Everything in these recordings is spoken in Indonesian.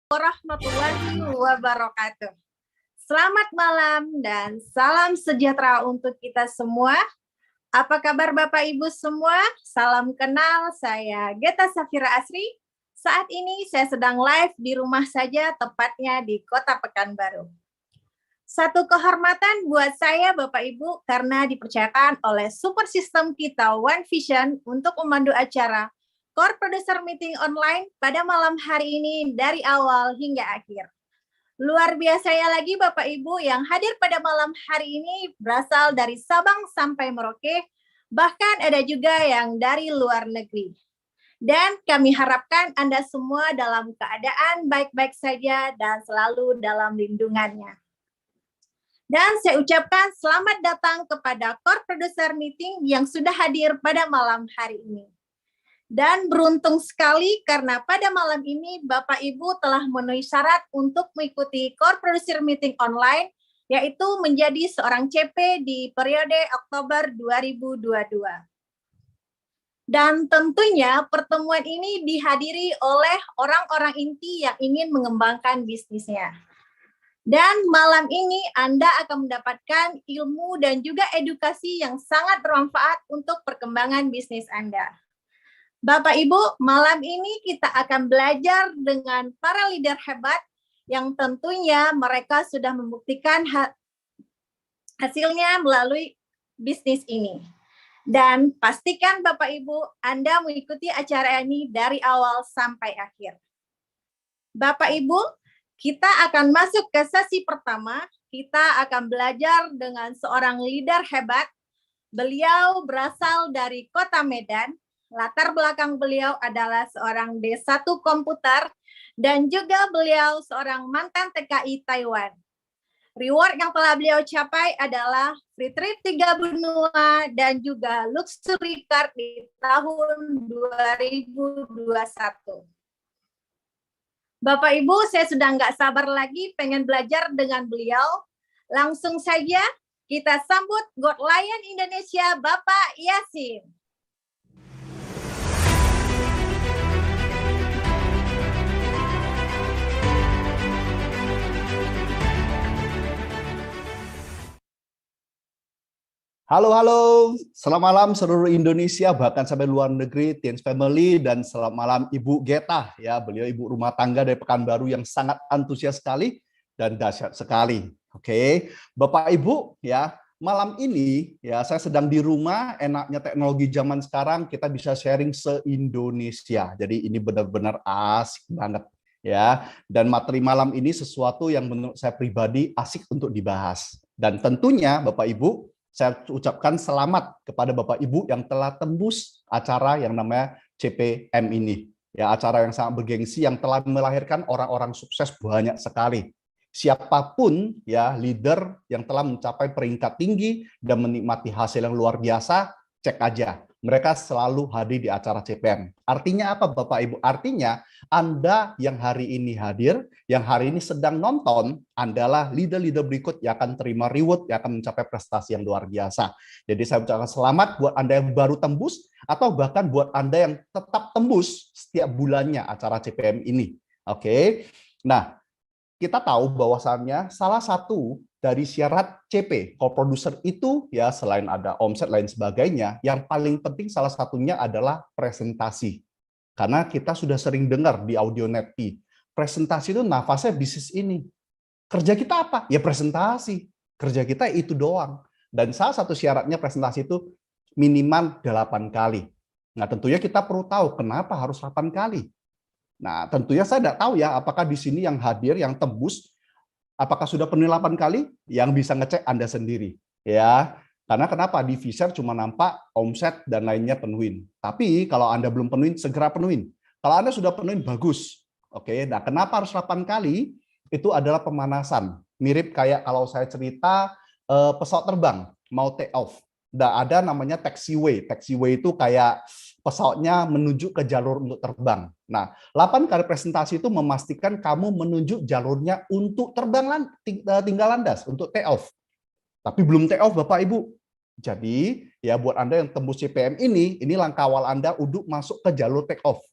Warahmatullahi wabarakatuh. Selamat malam dan salam sejahtera untuk kita semua. Apa kabar Bapak Ibu semua? Salam kenal, saya Geta Safira Asri. Saat ini saya sedang live di rumah saja, tepatnya di Kota Pekanbaru. Satu kehormatan buat saya Bapak Ibu karena dipercayakan oleh super sistem kita One Vision untuk memandu acara Core Producer Meeting Online pada malam hari ini dari awal hingga akhir. Luar biasanya lagi Bapak Ibu yang hadir pada malam hari ini berasal dari Sabang sampai Merauke, bahkan ada juga yang dari luar negeri. Dan kami harapkan Anda semua dalam keadaan baik-baik saja dan selalu dalam lindungannya. Dan saya ucapkan selamat datang kepada Core Producer Meeting yang sudah hadir pada malam hari ini. Dan beruntung sekali karena pada malam ini Bapak Ibu telah memenuhi syarat untuk mengikuti Core Producer Meeting online, yaitu menjadi seorang CP di periode Oktober 2022. Dan tentunya pertemuan ini dihadiri oleh orang-orang inti yang ingin mengembangkan bisnisnya. Dan malam ini Anda akan mendapatkan ilmu dan juga edukasi yang sangat bermanfaat untuk perkembangan bisnis Anda. Bapak Ibu, malam ini kita akan belajar dengan para leader hebat yang tentunya mereka sudah membuktikan hasilnya melalui bisnis ini. Dan pastikan Bapak Ibu Anda mengikuti acara ini dari awal sampai akhir. Bapak Ibu, kita akan masuk ke sesi pertama. Kita akan belajar dengan seorang leader hebat. Beliau berasal dari Kota Medan. Latar belakang beliau adalah seorang D1 komputer dan juga beliau seorang mantan TKI Taiwan. Reward yang telah beliau capai adalah Free Trip 3 benua dan juga Luxury Card di tahun 2021. Bapak Ibu, saya sudah nggak sabar lagi pengen belajar dengan beliau. Langsung saja kita sambut God Lion Indonesia, Bapak Yasin. Halo, selamat malam seluruh Indonesia, bahkan sampai luar negeri, Tiens Family, dan selamat malam Ibu Geta, ya, beliau ibu rumah tangga dari Pekanbaru yang sangat antusias sekali dan dahsyat sekali. Oke, Bapak Ibu, ya, malam ini ya saya sedang di rumah, enaknya teknologi zaman sekarang kita bisa sharing se-Indonesia. Jadi ini benar-benar asik banget, ya. Dan materi malam ini sesuatu yang menurut saya pribadi asik untuk dibahas. Dan tentunya Bapak Ibu, saya ucapkan selamat kepada Bapak Ibu yang telah tembus acara yang namanya CPM ini. Ya, acara yang sangat bergengsi yang telah melahirkan orang-orang sukses banyak sekali. Siapapun ya leader yang telah mencapai peringkat tinggi dan menikmati hasil yang luar biasa, cek aja. Mereka selalu hadir di acara CPM. Artinya apa Bapak Ibu? Artinya Anda yang hari ini hadir, yang hari ini sedang nonton, adalah leader-leader berikut yang akan terima reward, yang akan mencapai prestasi yang luar biasa. Jadi saya ucapkan selamat buat Anda yang baru tembus, atau bahkan buat Anda yang tetap tembus setiap bulannya acara CPM ini. Oke. Nah, kita tahu bahwasannya salah satu dari syarat CP, co-producer itu ya selain ada omset lain sebagainya, yang paling penting salah satunya adalah presentasi. Karena kita sudah sering dengar di audio netpi, presentasi itu nafasnya bisnis ini. Kerja kita apa? Ya presentasi. Kerja kita itu doang. Dan salah satu syaratnya presentasi itu minimal 8 kali. Nah, tentunya kita perlu tahu kenapa harus 8 kali. Nah, tentunya saya tidak tahu ya, apakah di sini yang hadir, yang tembus, apakah sudah penuh 8 kali? Yang bisa ngecek Anda sendiri. Ya, karena kenapa? Di Vshare cuma nampak omset dan lainnya penuhin. Tapi kalau Anda belum penuhin, segera penuhin. Kalau Anda sudah penuhin, bagus. Oke, nah kenapa harus 8 kali? Itu adalah pemanasan. Mirip kayak kalau saya cerita pesawat terbang, mau take off. Nah, ada namanya taxiway. Taxiway itu kayak pesawatnya menuju ke jalur untuk terbang. Nah, 8 kali presentasi itu memastikan kamu menuju jalurnya untuk terbang, tinggal landas, untuk take off. Tapi belum take off, Bapak Ibu. Jadi, ya buat Anda yang tembus CPM ini langkah awal Anda untuk masuk ke jalur take off.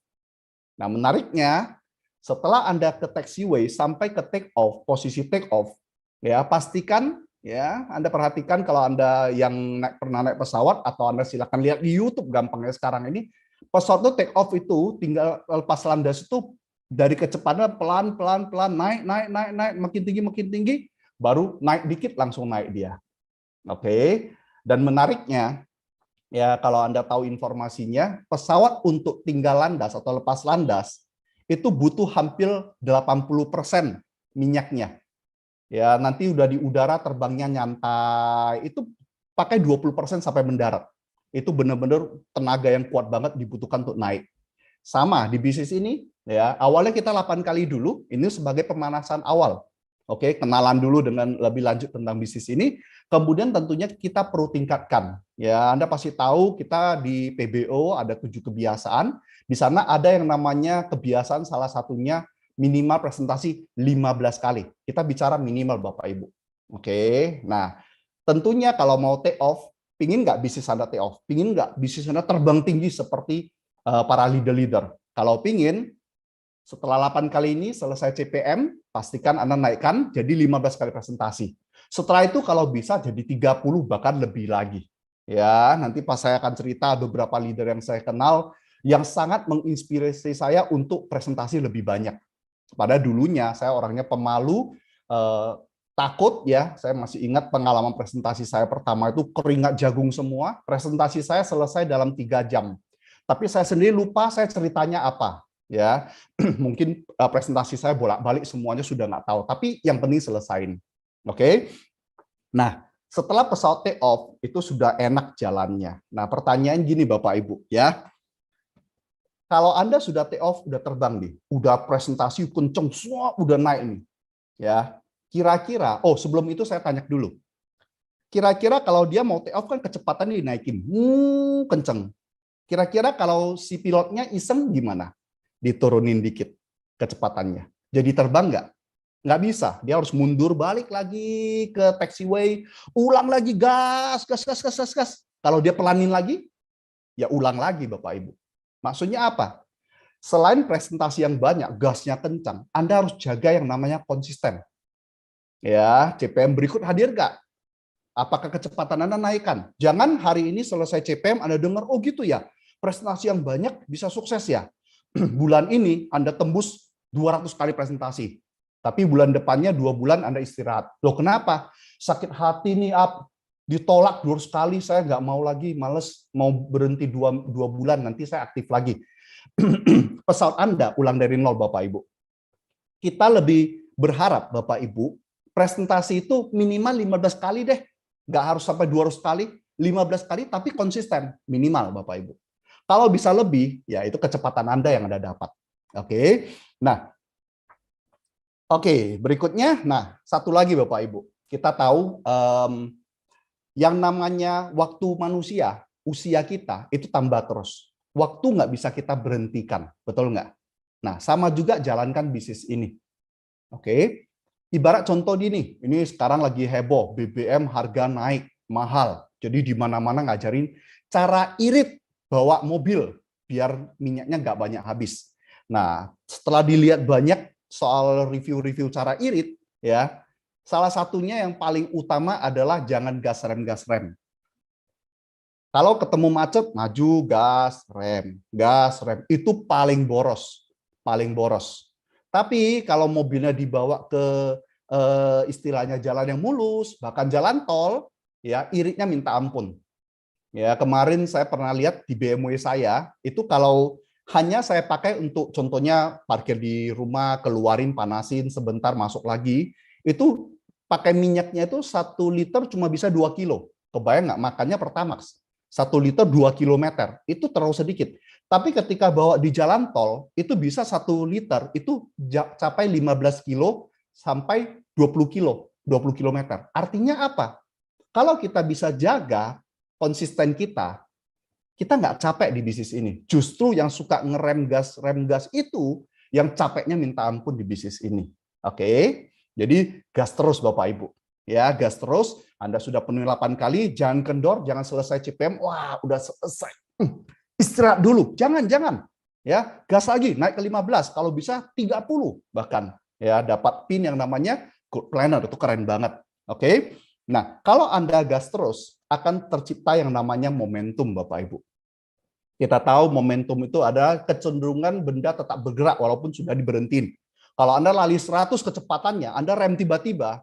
Nah, menariknya, Setelah Anda ke taxiway sampai ke take off, posisi take off, ya pastikan ya Anda perhatikan kalau Anda yang pernah naik pesawat atau Anda silakan lihat di YouTube gampangnya sekarang ini, pesawat itu take off itu tinggal lepas landas itu dari kecepatan pelan naik makin tinggi baru naik dikit langsung naik dia. Oke. Dan menariknya ya kalau Anda tahu informasinya, pesawat untuk tinggal landas atau lepas landas itu butuh hampir 80% minyaknya. Ya, nanti udah di udara terbangnya nyantai, itu pakai 20% sampai mendarat. Itu benar-benar tenaga yang kuat banget dibutuhkan untuk naik. Sama di bisnis ini, ya awalnya kita 8 kali dulu, ini sebagai pemanasan awal. Oke, kenalan dulu dengan lebih lanjut tentang bisnis ini. Kemudian tentunya kita perlu tingkatkan. Ya, Anda pasti tahu kita di PBO ada 7 kebiasaan. Di sana ada yang namanya kebiasaan salah satunya minimal presentasi 15 kali. Kita bicara minimal Bapak Ibu. Oke, nah tentunya kalau mau take off, pingin nggak bisnis Anda take off? Pingin nggak bisnis Anda terbang tinggi seperti para leader-leader? Kalau pingin, setelah 8 kali ini selesai CPM, pastikan Anda naikkan jadi 15 kali presentasi. Setelah itu kalau bisa jadi 30 bahkan lebih lagi. Ya, nanti pas saya akan cerita beberapa leader yang saya kenal yang sangat menginspirasi saya untuk presentasi lebih banyak. Pada dulunya saya orangnya pemalu, takut ya. Saya masih ingat pengalaman presentasi saya pertama itu keringat jagung semua. Presentasi saya selesai dalam 3 jam. Tapi saya sendiri lupa saya ceritanya apa. Ya, mungkin presentasi saya bolak-balik semuanya sudah nggak tahu, tapi yang penting selesain. Oke. Nah, setelah pesawat take off itu sudah enak jalannya. Nah, pertanyaan gini Bapak Ibu ya. Kalau Anda sudah take off, udah terbang nih, udah presentasi kenceng, semua udah naik nih. Ya. Kira-kira, sebelum itu saya tanya dulu. Kira-kira kalau dia mau take off kan kecepatan dinaikin. Kenceng. Kira-kira kalau si pilotnya iseng gimana? Diturunin dikit kecepatannya. Jadi terbang nggak? Nggak bisa. Dia harus mundur balik lagi ke taxiway, ulang lagi gas. Kalau dia pelanin lagi, ya ulang lagi Bapak Ibu. Maksudnya apa? Selain presentasi yang banyak, gasnya kencang, Anda harus jaga yang namanya konsisten. Ya, CPM berikut hadir nggak? Apakah kecepatan Anda naikkan? Jangan hari ini selesai CPM Anda dengar, oh gitu ya, presentasi yang banyak bisa sukses ya. Bulan ini Anda tembus 200 kali presentasi. Tapi bulan depannya 2 bulan Anda istirahat. Loh kenapa? Sakit hati nih, ditolak 200 kali, saya nggak mau lagi, males, mau berhenti 2 bulan, nanti saya aktif lagi. Pesawat Anda ulang dari nol Bapak Ibu. Kita lebih berharap Bapak Ibu, presentasi itu minimal 15 kali deh. Nggak harus sampai 200 kali, 15 kali, tapi konsisten, minimal Bapak Ibu. Kalau bisa lebih, ya itu kecepatan Anda yang Anda dapat. Oke. Nah, berikutnya, satu lagi Bapak Ibu. Kita tahu yang namanya waktu manusia, usia kita itu tambah terus. Waktu nggak bisa kita berhentikan, betul nggak? Nah, sama juga jalankan bisnis ini. Oke. Ibarat contoh ini sekarang lagi heboh, BBM harga naik, mahal. Jadi di mana-mana ngajarin cara irit bawa mobil biar minyaknya nggak banyak habis. Nah, setelah dilihat banyak soal review-review cara irit, ya salah satunya yang paling utama adalah jangan gas rem. Kalau ketemu macet, maju gas rem. Itu paling boros. Tapi kalau mobilnya dibawa ke istilahnya jalan yang mulus, bahkan jalan tol, ya iritnya minta ampun. Ya, kemarin saya pernah lihat di BMW saya, itu kalau hanya saya pakai untuk contohnya parkir di rumah, keluarin, panasin, sebentar masuk lagi, itu pakai minyaknya itu 1 liter cuma bisa 2 kilo. Kebayang nggak makannya Pertamax? 1 liter 2 kilometer, itu terlalu sedikit. Tapi ketika bawa di jalan tol, itu bisa 1 liter, itu capai 15 kilo sampai 20 kilometer. Artinya apa? Kalau kita bisa jaga konsisten kita nggak capek di bisnis ini. Justru yang suka rem gas itu yang capeknya minta ampun di bisnis ini. Oke, jadi gas terus Bapak Ibu. Ya, gas terus. Anda sudah penuhi 8 kali, jangan kendor, jangan selesai CPM. Wah, udah selesai. Istirahat dulu. Jangan. ya, gas lagi naik ke 15, kalau bisa 30 bahkan, ya, dapat pin yang namanya good planner, itu keren banget. Oke. Nah, kalau Anda gas terus, akan tercipta yang namanya momentum, Bapak Ibu. Kita tahu momentum itu ada kecenderungan benda tetap bergerak walaupun sudah diberhentiin. Kalau Anda lari 100 kecepatannya, Anda rem tiba-tiba,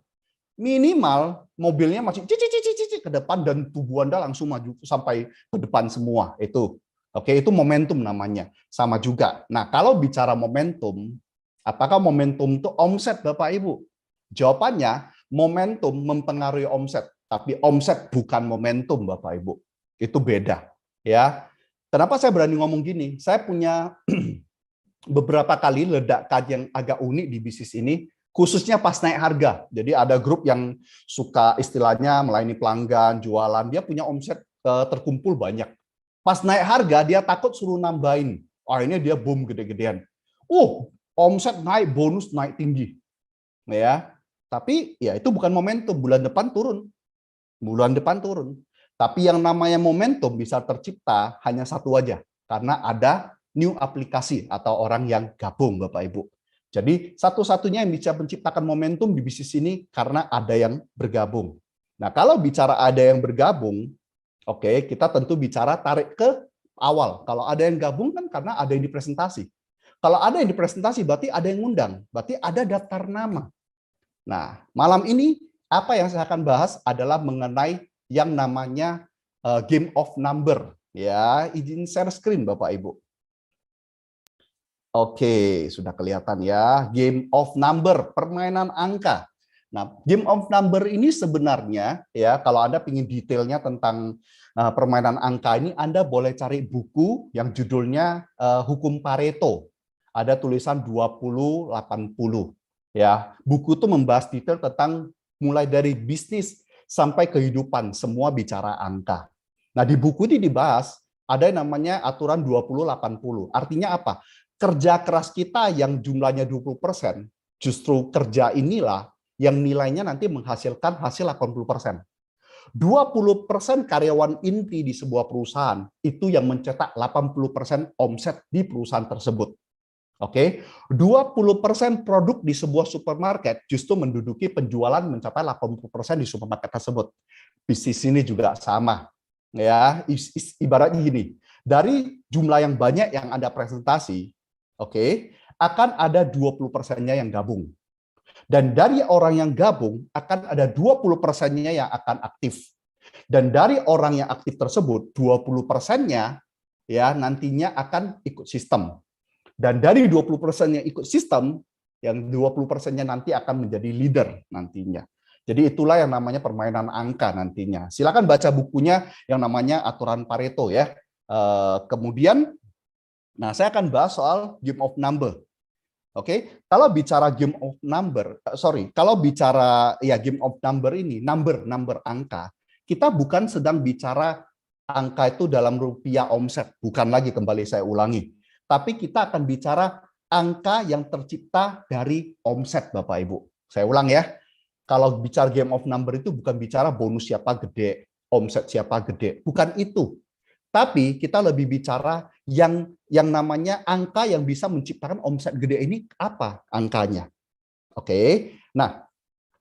minimal mobilnya masih cici ke depan dan tubuh Anda langsung maju sampai ke depan semua. Itu. Oke, itu momentum namanya. Sama juga. Nah, kalau bicara momentum, apakah momentum itu omset, Bapak Ibu? Jawabannya, momentum mempengaruhi omset, tapi omset bukan momentum, Bapak Ibu. Itu beda, ya. Kenapa saya berani ngomong gini? Saya punya beberapa kali ledakan yang agak unik di bisnis ini, khususnya pas naik harga. Jadi ada grup yang suka istilahnya melayani pelanggan, jualan, dia punya omset terkumpul banyak. Pas naik harga, dia takut suruh nambahin. Akhirnya dia boom gede-gedean. Omset naik, bonus naik tinggi. Ya, tapi ya itu bukan momentum, bulan depan turun. Bulan depan turun. Tapi yang namanya momentum bisa tercipta hanya satu aja, karena ada new aplikasi atau orang yang gabung, Bapak Ibu. Jadi satu-satunya yang bisa menciptakan momentum di bisnis ini karena ada yang bergabung. Nah, kalau bicara ada yang bergabung, oke, kita tentu bicara tarik ke awal. Kalau ada yang gabung kan karena ada yang dipresentasi. Kalau ada yang dipresentasi berarti ada yang ngundang, berarti ada daftar nama. Nah, malam ini apa yang saya akan bahas adalah mengenai yang namanya game of number. Ya, izin share screen Bapak Ibu. Oke, sudah kelihatan ya. Game of number, permainan angka. Nah, game of number ini sebenarnya ya, kalau Anda ingin detailnya tentang permainan angka ini, Anda boleh cari buku yang judulnya Hukum Pareto. Ada tulisan 20-80. Ya, buku itu membahas detail tentang mulai dari bisnis sampai kehidupan, semua bicara angka. Nah, di buku ini dibahas ada yang namanya aturan 20-80. Artinya apa? Kerja keras kita yang jumlahnya 20%, justru kerja inilah yang nilainya nanti menghasilkan hasil 80%. 20% karyawan inti di sebuah perusahaan itu yang mencetak 80% omset di perusahaan tersebut. Oke, 20% produk di sebuah supermarket justru menduduki penjualan mencapai 80% di supermarket tersebut. Bisnis ini juga sama. Ya, ibaratnya gini, dari jumlah yang banyak yang Anda presentasi, oke, akan ada 20%-nya yang gabung. Dan dari orang yang gabung akan ada 20%-nya yang akan aktif. Dan dari orang yang aktif tersebut, 20%-nya ya nantinya akan ikut sistem. Dan dari 20% yang ikut sistem, yang 20%-nya nanti akan menjadi leader nantinya. Jadi itulah yang namanya permainan angka nantinya. Silakan baca bukunya yang namanya Aturan Pareto ya. Kemudian, nah saya akan bahas soal game of number. Oke, kalau bicara game of number, kalau bicara ya game of number ini, number angka, kita bukan sedang bicara angka itu dalam rupiah omset, bukan lagi, kembali saya ulangi. Tapi kita akan bicara angka yang tercipta dari omset, Bapak Ibu. Saya ulang ya, kalau bicara game of number itu bukan bicara bonus siapa gede, omset siapa gede, bukan itu. Tapi kita lebih bicara yang namanya angka yang bisa menciptakan omset gede ini apa angkanya. Oke, nah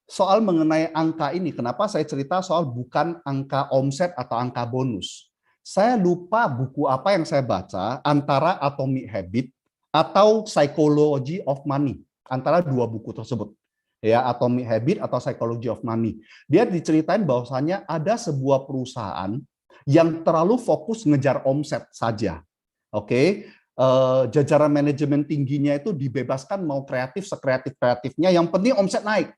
soal mengenai angka ini, kenapa saya cerita soal bukan angka omset atau angka bonus. Saya lupa buku apa yang saya baca, antara Atomic Habit atau Psychology of Money, antara dua buku tersebut. Ya, Atomic Habit atau Psychology of Money. Dia diceritain bahwasanya ada sebuah perusahaan yang terlalu fokus ngejar omset saja. Oke, jajaran manajemen tingginya itu dibebaskan mau kreatif sekreatif-kreatifnya, yang penting omset naik.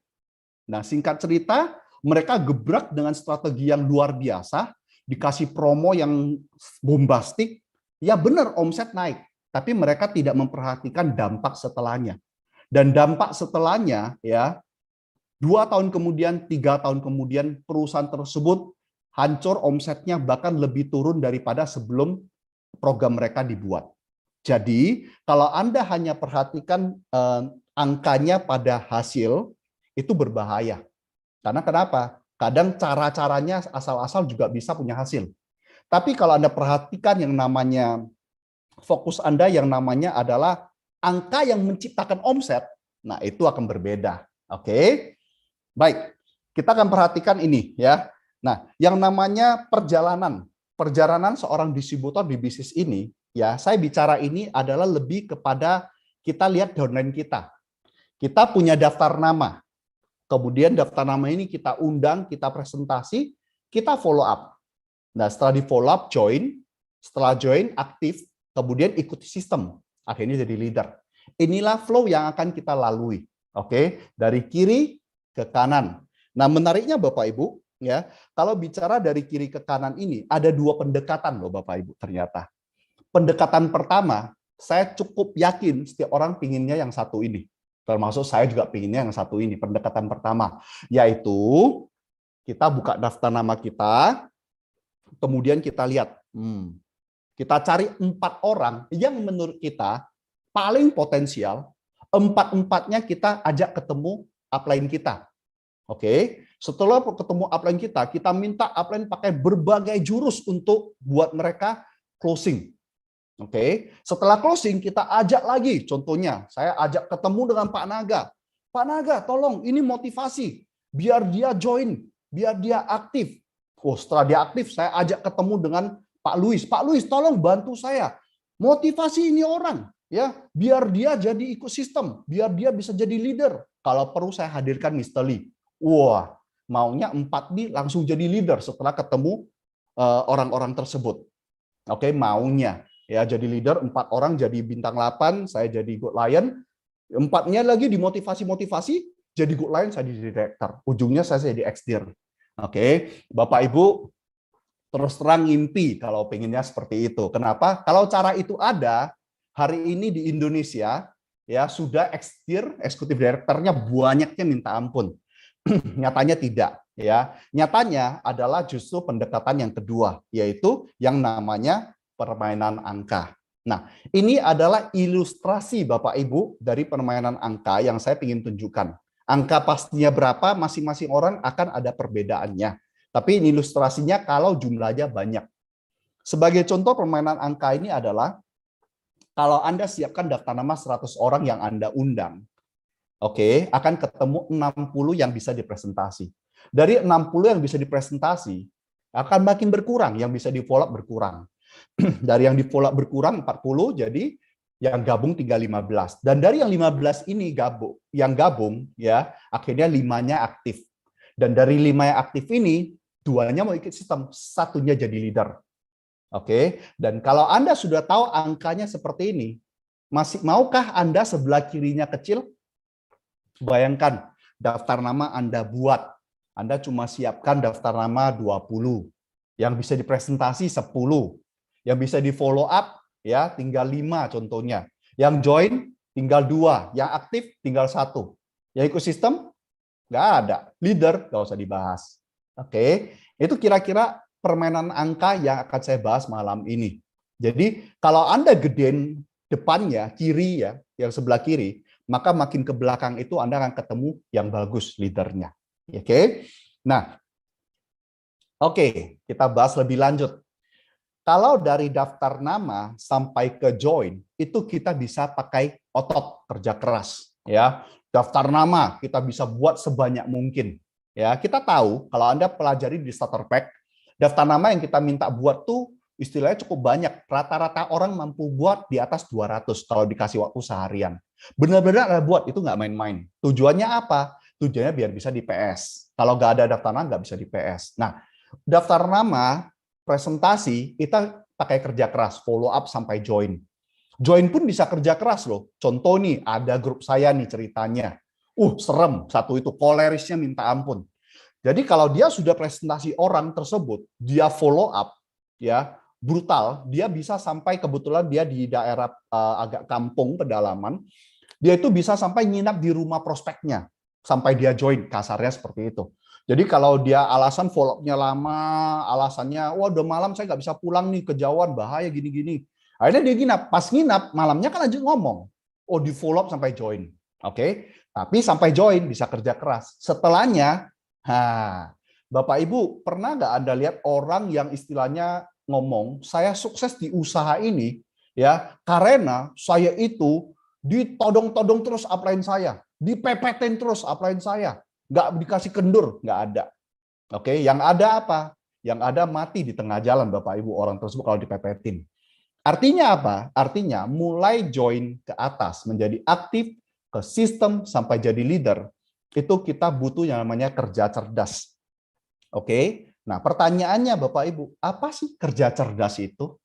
Nah, singkat cerita, mereka gebrak dengan strategi yang luar biasa, dikasih promo yang bombastik, ya benar omset naik, tapi mereka tidak memperhatikan dampak setelahnya. Dan dampak setelahnya ya 2 tahun kemudian, 3 tahun kemudian perusahaan tersebut hancur omsetnya, bahkan lebih turun daripada sebelum program mereka dibuat. Jadi kalau Anda hanya perhatikan angkanya pada hasil, itu berbahaya. Karena kenapa? Kadang cara-caranya asal-asal juga bisa punya hasil. Tapi kalau Anda perhatikan yang namanya fokus Anda yang namanya adalah angka yang menciptakan omset, nah itu akan berbeda. Oke. Baik. Kita akan perhatikan ini ya. Nah, yang namanya perjalanan seorang distributor di bisnis ini, ya, saya bicara ini adalah lebih kepada kita lihat downline kita. Kita punya daftar nama. Kemudian daftar nama ini kita undang, kita presentasi, kita follow up. Nah, setelah di follow up, join. Setelah join, aktif. Kemudian ikuti sistem. Akhirnya jadi leader. Inilah flow yang akan kita lalui. Oke, dari kiri ke kanan. Nah, menariknya Bapak Ibu, ya, kalau bicara dari kiri ke kanan ini, ada dua pendekatan loh Bapak Ibu ternyata. Pendekatan pertama, saya cukup yakin setiap orang pinginnya yang satu ini. Termasuk saya juga pinginnya yang satu ini, pendekatan pertama. Yaitu, kita buka daftar nama kita, kemudian kita lihat, kita cari 4 orang yang menurut kita paling potensial, 4-empatnya kita ajak ketemu upline kita. Oke, setelah ketemu upline kita minta upline pakai berbagai jurus untuk buat mereka closing. Oke, setelah closing kita ajak lagi, contohnya saya ajak ketemu dengan Pak Naga. Pak Naga, tolong ini motivasi, biar dia join, biar dia aktif. Oh, setelah dia aktif, saya ajak ketemu dengan Pak Luis. Pak Luis, tolong bantu saya, motivasi ini orang, ya, biar dia jadi ikut sistem, biar dia bisa jadi leader. Kalau perlu saya hadirkan Mr. Lee. Wah, maunya 4 nih langsung jadi leader setelah ketemu orang-orang tersebut. Oke, maunya ya jadi leader, 4 orang jadi bintang 8, saya jadi good lion. 4-nya lagi dimotivasi-motivasi, jadi good lion, saya jadi director. Ujungnya saya jadi XDIR. Oke, Bapak Ibu terus terang ngimpi kalau pengennya seperti itu. Kenapa? Kalau cara itu ada, hari ini di Indonesia ya sudah XDIR, eksekutif direkturnya banyaknya minta ampun. Nyatanya tidak, ya. Nyatanya adalah justru pendekatan yang kedua, yaitu yang namanya permainan angka. Nah, ini adalah ilustrasi Bapak Ibu dari permainan angka yang saya ingin tunjukkan. Angka pastinya berapa, masing-masing orang akan ada perbedaannya. Tapi ini ilustrasinya kalau jumlahnya banyak. Sebagai contoh permainan angka ini adalah kalau Anda siapkan daftar nama 100 orang yang Anda undang, oke, akan ketemu 60 yang bisa dipresentasi. Dari 60 yang bisa dipresentasi, akan makin berkurang, yang bisa di-follow up berkurang. Dari yang di-follow up berkurang 40, jadi yang gabung tinggal 15. Dan dari yang 15 ini yang gabung, ya, akhirnya 5-nya aktif. Dan dari 5 yang aktif ini, 2-nya mau ikut sistem, 1-nya jadi leader. Oke, dan kalau Anda sudah tahu angkanya seperti ini, masih maukah Anda sebelah kirinya kecil? Bayangkan, daftar nama Anda buat. Anda cuma siapkan daftar nama 20. Yang bisa dipresentasi 10. Yang bisa di-follow up, ya tinggal 5 contohnya. Yang join, tinggal 2. Yang aktif, tinggal 1. Yang ikut sistem, nggak ada. Leader, nggak usah dibahas. Oke, itu kira-kira permainan angka yang akan saya bahas malam ini. Jadi, kalau Anda gedein depannya, kiri ya, yang sebelah kiri, maka makin ke belakang itu Anda akan ketemu yang bagus leadernya. Oke. Nah, oke, kita bahas lebih lanjut. Kalau dari daftar nama sampai ke join, itu kita bisa pakai otot, kerja keras, ya. Daftar nama kita bisa buat sebanyak mungkin. Ya, kita tahu kalau Anda pelajari di starter pack, daftar nama yang kita minta buat tuh istilahnya cukup banyak. Rata-rata orang mampu buat di atas 200 kalau dikasih waktu seharian. Benar-benar buat, itu nggak main-main. Tujuannya apa? Tujuannya biar bisa di PS. Kalau nggak ada daftar nama, nggak bisa di PS. Nah, daftar nama, presentasi, kita pakai kerja keras, follow up sampai join. Join pun bisa kerja keras loh. Contoh nih, ada grup saya nih ceritanya. Serem, satu itu, kolerisnya minta ampun. Jadi kalau dia sudah presentasi orang tersebut, dia follow up, ya brutal, dia bisa sampai, kebetulan dia di daerah agak kampung pedalaman, dia itu bisa sampai nginap di rumah prospeknya sampai dia join, kasarnya seperti itu. Jadi kalau dia alasan follow up-nya lama, alasannya wah udah malam saya nggak bisa pulang nih, kejauhan, bahaya gini-gini. Akhirnya dia nginap, pas nginap malamnya kan lanjut ngomong, di follow up sampai join. Oke, tapi sampai join bisa kerja keras. Setelahnya, Bapak Ibu pernah nggak Anda lihat orang yang istilahnya ngomong, saya sukses di usaha ini Ya, karena saya itu ditodong-todong terus upline saya, dipepetin terus upline saya, nggak dikasih kendur, nggak ada. Oke, yang ada apa? Yang ada mati di tengah jalan, Bapak Ibu, orang tersebut kalau dipepetin. Artinya apa? Artinya mulai join ke atas, menjadi aktif ke sistem sampai jadi leader, itu kita butuh yang namanya kerja cerdas. Oke, nah pertanyaannya Bapak Ibu, apa sih kerja cerdas itu?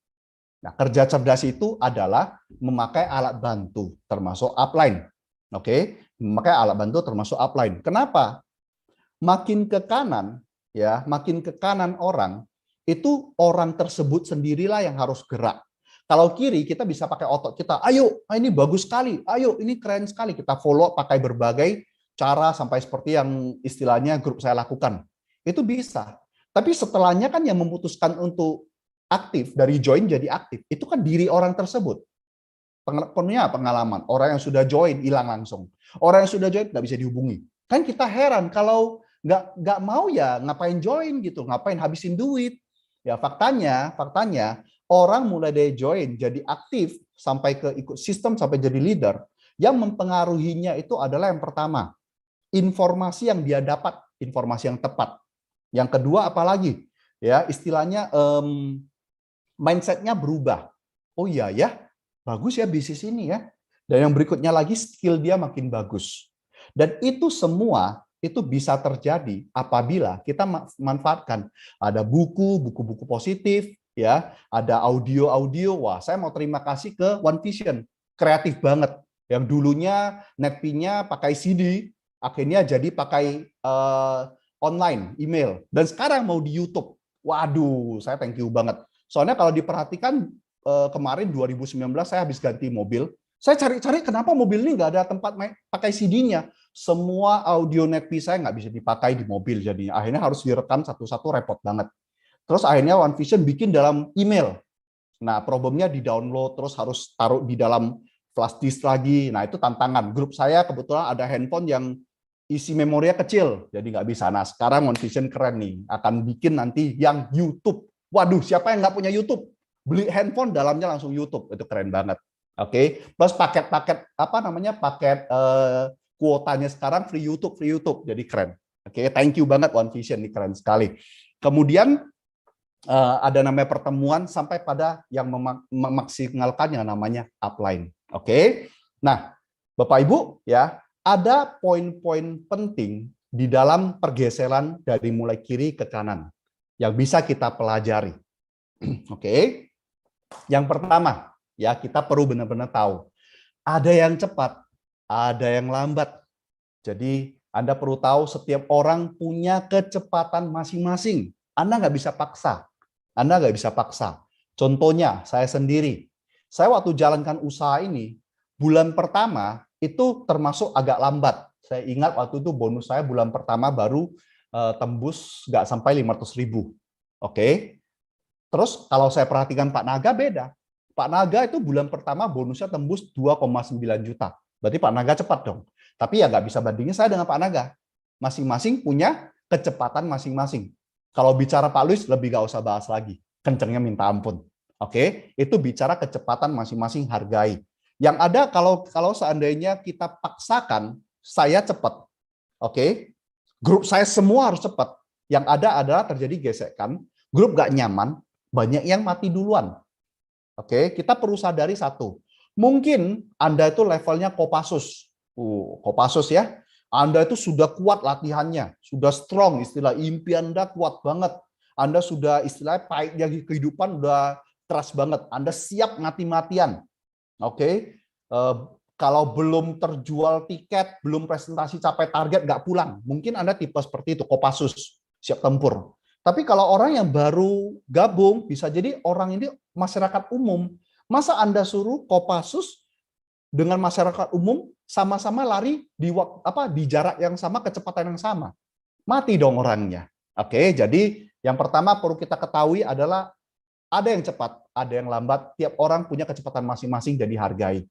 Nah, kerja cerdas itu adalah memakai alat bantu, termasuk upline. Oke, memakai alat bantu termasuk upline. Kenapa? Makin ke kanan, ya, makin ke kanan orang, itu orang tersebut sendirilah yang harus gerak. Kalau kiri kita bisa pakai otot kita, ayo ini bagus sekali, ayo ini keren sekali, kita follow pakai berbagai cara sampai seperti yang istilahnya grup saya lakukan. Itu bisa. Tapi setelahnya kan yang memutuskan untuk aktif, dari join jadi aktif, itu kan diri orang tersebut. Punya pengalaman, orang yang sudah join hilang langsung. Orang yang sudah join nggak bisa dihubungi. Kan kita heran kalau nggak mau ya ngapain join gitu, ngapain habisin duit. Ya faktanya orang mulai dari join jadi aktif sampai ke ikut sistem sampai jadi leader, yang mempengaruhinya itu adalah yang pertama, informasi yang dia dapat, informasi yang tepat. Yang kedua apalagi? Ya, istilahnya mindset-nya berubah. Oh iya ya, bagus ya bisnis ini ya. Dan yang berikutnya lagi skill dia makin bagus. Dan itu semua itu bisa terjadi apabila kita manfaatkan ada buku-buku positif, ya, ada audio-audio. Wah, saya mau terima kasih ke One Vision, kreatif banget. Yang dulunya netpinya pakai CD, akhirnya jadi pakai online, email, dan sekarang mau di YouTube. Waduh, saya thank you banget. Soalnya kalau diperhatikan kemarin 2019 saya habis ganti mobil. Saya cari-cari kenapa mobil ini nggak ada tempat pakai CD-nya. Semua audio netpi saya nggak bisa dipakai di mobil, jadinya akhirnya harus direkam satu-satu, repot banget. Terus akhirnya One Vision bikin dalam email. Nah, problemnya di download, terus harus taruh di dalam flash disk lagi. Nah, itu tantangan. Grup saya kebetulan ada handphone yang isi memorinya kecil, jadi nggak bisa. Nah, sekarang One Vision keren nih, akan bikin nanti yang YouTube. Waduh, siapa yang nggak punya YouTube? Beli handphone, dalamnya langsung YouTube. Itu keren banget. Oke, plus paket-paket apa namanya, paket kuotanya sekarang free YouTube, jadi keren. Oke, thank you banget One Vision, ini keren sekali. Kemudian ada namanya pertemuan sampai pada yang memaksimalkan yang namanya upline. Oke, nah Bapak Ibu ya, ada poin-poin penting di dalam pergeseran dari mulai kiri ke kanan yang bisa kita pelajari. Oke, yang pertama ya, kita perlu benar-benar tahu ada yang cepat, ada yang lambat. Jadi Anda perlu tahu setiap orang punya kecepatan masing-masing. Anda nggak bisa paksa. Anda nggak bisa paksa. Contohnya saya sendiri. Saya waktu jalankan usaha ini, bulan pertama itu termasuk agak lambat. Saya ingat waktu itu bonus saya bulan pertama baru tembus nggak sampai 500.000. Oke. Terus kalau saya perhatikan Pak Naga beda. Pak Naga itu bulan pertama bonusnya tembus 2,9 juta. Berarti Pak Naga cepat dong. Tapi ya nggak bisa bandingin saya dengan Pak Naga. Masing-masing punya kecepatan masing-masing. Kalau bicara Pak Luis lebih nggak usah bahas lagi. Kencengnya minta ampun. Oke, itu bicara kecepatan masing-masing, hargai. Yang ada kalau seandainya kita paksakan saya cepat. Oke. Grup saya semua harus cepat. Yang ada adalah terjadi gesekan, grup nggak nyaman, banyak yang mati duluan. Oke, kita perlu sadari satu. Mungkin Anda itu levelnya Kopassus. Kopassus ya. Anda itu sudah kuat latihannya, sudah strong, istilah impian Anda kuat banget. Anda sudah istilah pahitnya kehidupan udah keras banget. Anda siap mati-matian. Oke. Kalau belum terjual tiket, belum presentasi capai target, nggak pulang. Mungkin Anda tipe seperti itu, Kopassus, siap tempur. Tapi kalau orang yang baru gabung, bisa jadi orang ini masyarakat umum. Masa Anda suruh Kopassus dengan masyarakat umum sama-sama lari di jarak yang sama, kecepatan yang sama? Mati dong orangnya. Oke, jadi yang pertama perlu kita ketahui adalah ada yang cepat, ada yang lambat. Tiap orang punya kecepatan masing-masing dan dihargai.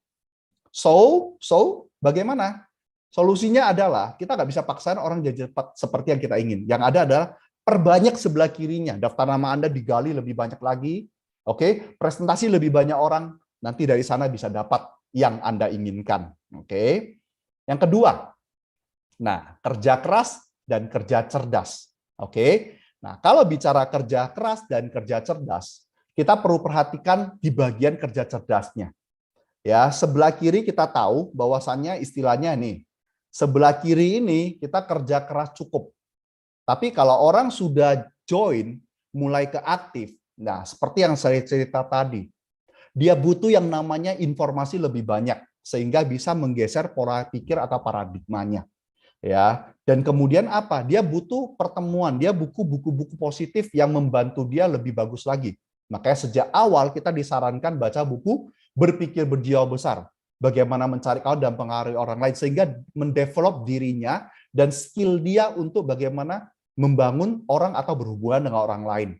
So bagaimana? Solusinya adalah kita nggak bisa paksain orang jadi cepat seperti yang kita ingin. Yang ada adalah perbanyak sebelah kirinya, daftar nama Anda digali lebih banyak lagi, oke, presentasi lebih banyak orang, nanti dari sana bisa dapat yang Anda inginkan. Oke. Yang kedua, nah, kerja keras dan kerja cerdas. Oke. Nah, kalau bicara kerja keras dan kerja cerdas, kita perlu perhatikan di bagian kerja cerdasnya. Ya, sebelah kiri kita tahu bahwasannya istilahnya nih, sebelah kiri ini kita kerja keras cukup. Tapi kalau orang sudah join, mulai ke aktif, nah seperti yang saya cerita tadi, dia butuh yang namanya informasi lebih banyak sehingga bisa menggeser pola pikir atau paradigmanya. Ya, dan kemudian apa? Dia butuh pertemuan, dia buku-buku positif yang membantu dia lebih bagus lagi. Makanya sejak awal kita disarankan baca buku Berpikir Berjiwa Besar. Bagaimana mencari kawan dan pengaruhi orang lain sehingga mendevelop dirinya dan skill dia untuk bagaimana membangun orang atau berhubungan dengan orang lain.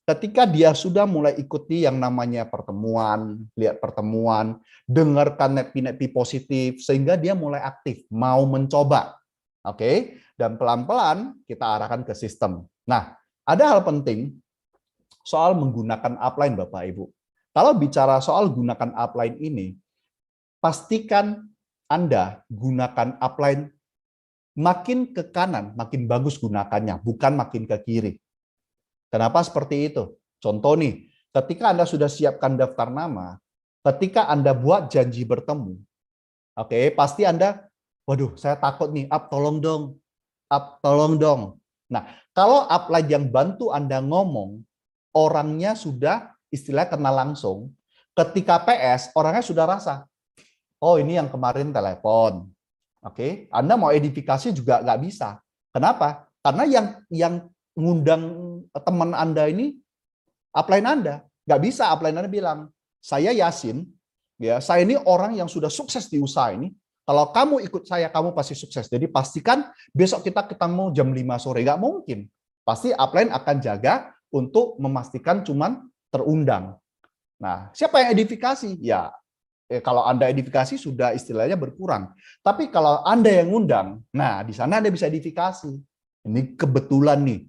Ketika dia sudah mulai ikuti yang namanya pertemuan, lihat pertemuan, dengarkan nepi-nepi positif, sehingga dia mulai aktif, mau mencoba. Oke, dan pelan-pelan kita arahkan ke sistem. Nah, ada hal penting soal menggunakan upline, Bapak Ibu. Kalau bicara soal gunakan upline ini, pastikan Anda gunakan upline makin ke kanan, makin bagus gunakannya, bukan makin ke kiri. Kenapa seperti itu? Contoh nih, ketika Anda sudah siapkan daftar nama, ketika Anda buat janji bertemu, oke, pasti Anda, waduh, saya takut nih, tolong dong, tolong dong. Nah, kalau upline yang bantu Anda ngomong, orangnya sudah istilah kenal langsung. Ketika PS, orangnya sudah rasa, oh ini yang kemarin telepon. Oke, Anda mau edifikasi juga nggak bisa. Kenapa? Karena yang ngundang teman Anda ini upline Anda. Nggak bisa upline Anda bilang, saya Yasin, ya, saya ini orang yang sudah sukses di usaha ini. Kalau kamu ikut saya, kamu pasti sukses. Jadi pastikan besok kita ketemu jam 5 sore. Nggak mungkin. Pasti upline akan jaga untuk memastikan cuman terundang. Nah, siapa yang edifikasi? Ya, kalau Anda edifikasi sudah istilahnya berkurang. Tapi kalau Anda yang ngundang, nah di sana Anda bisa edifikasi. Ini kebetulan nih,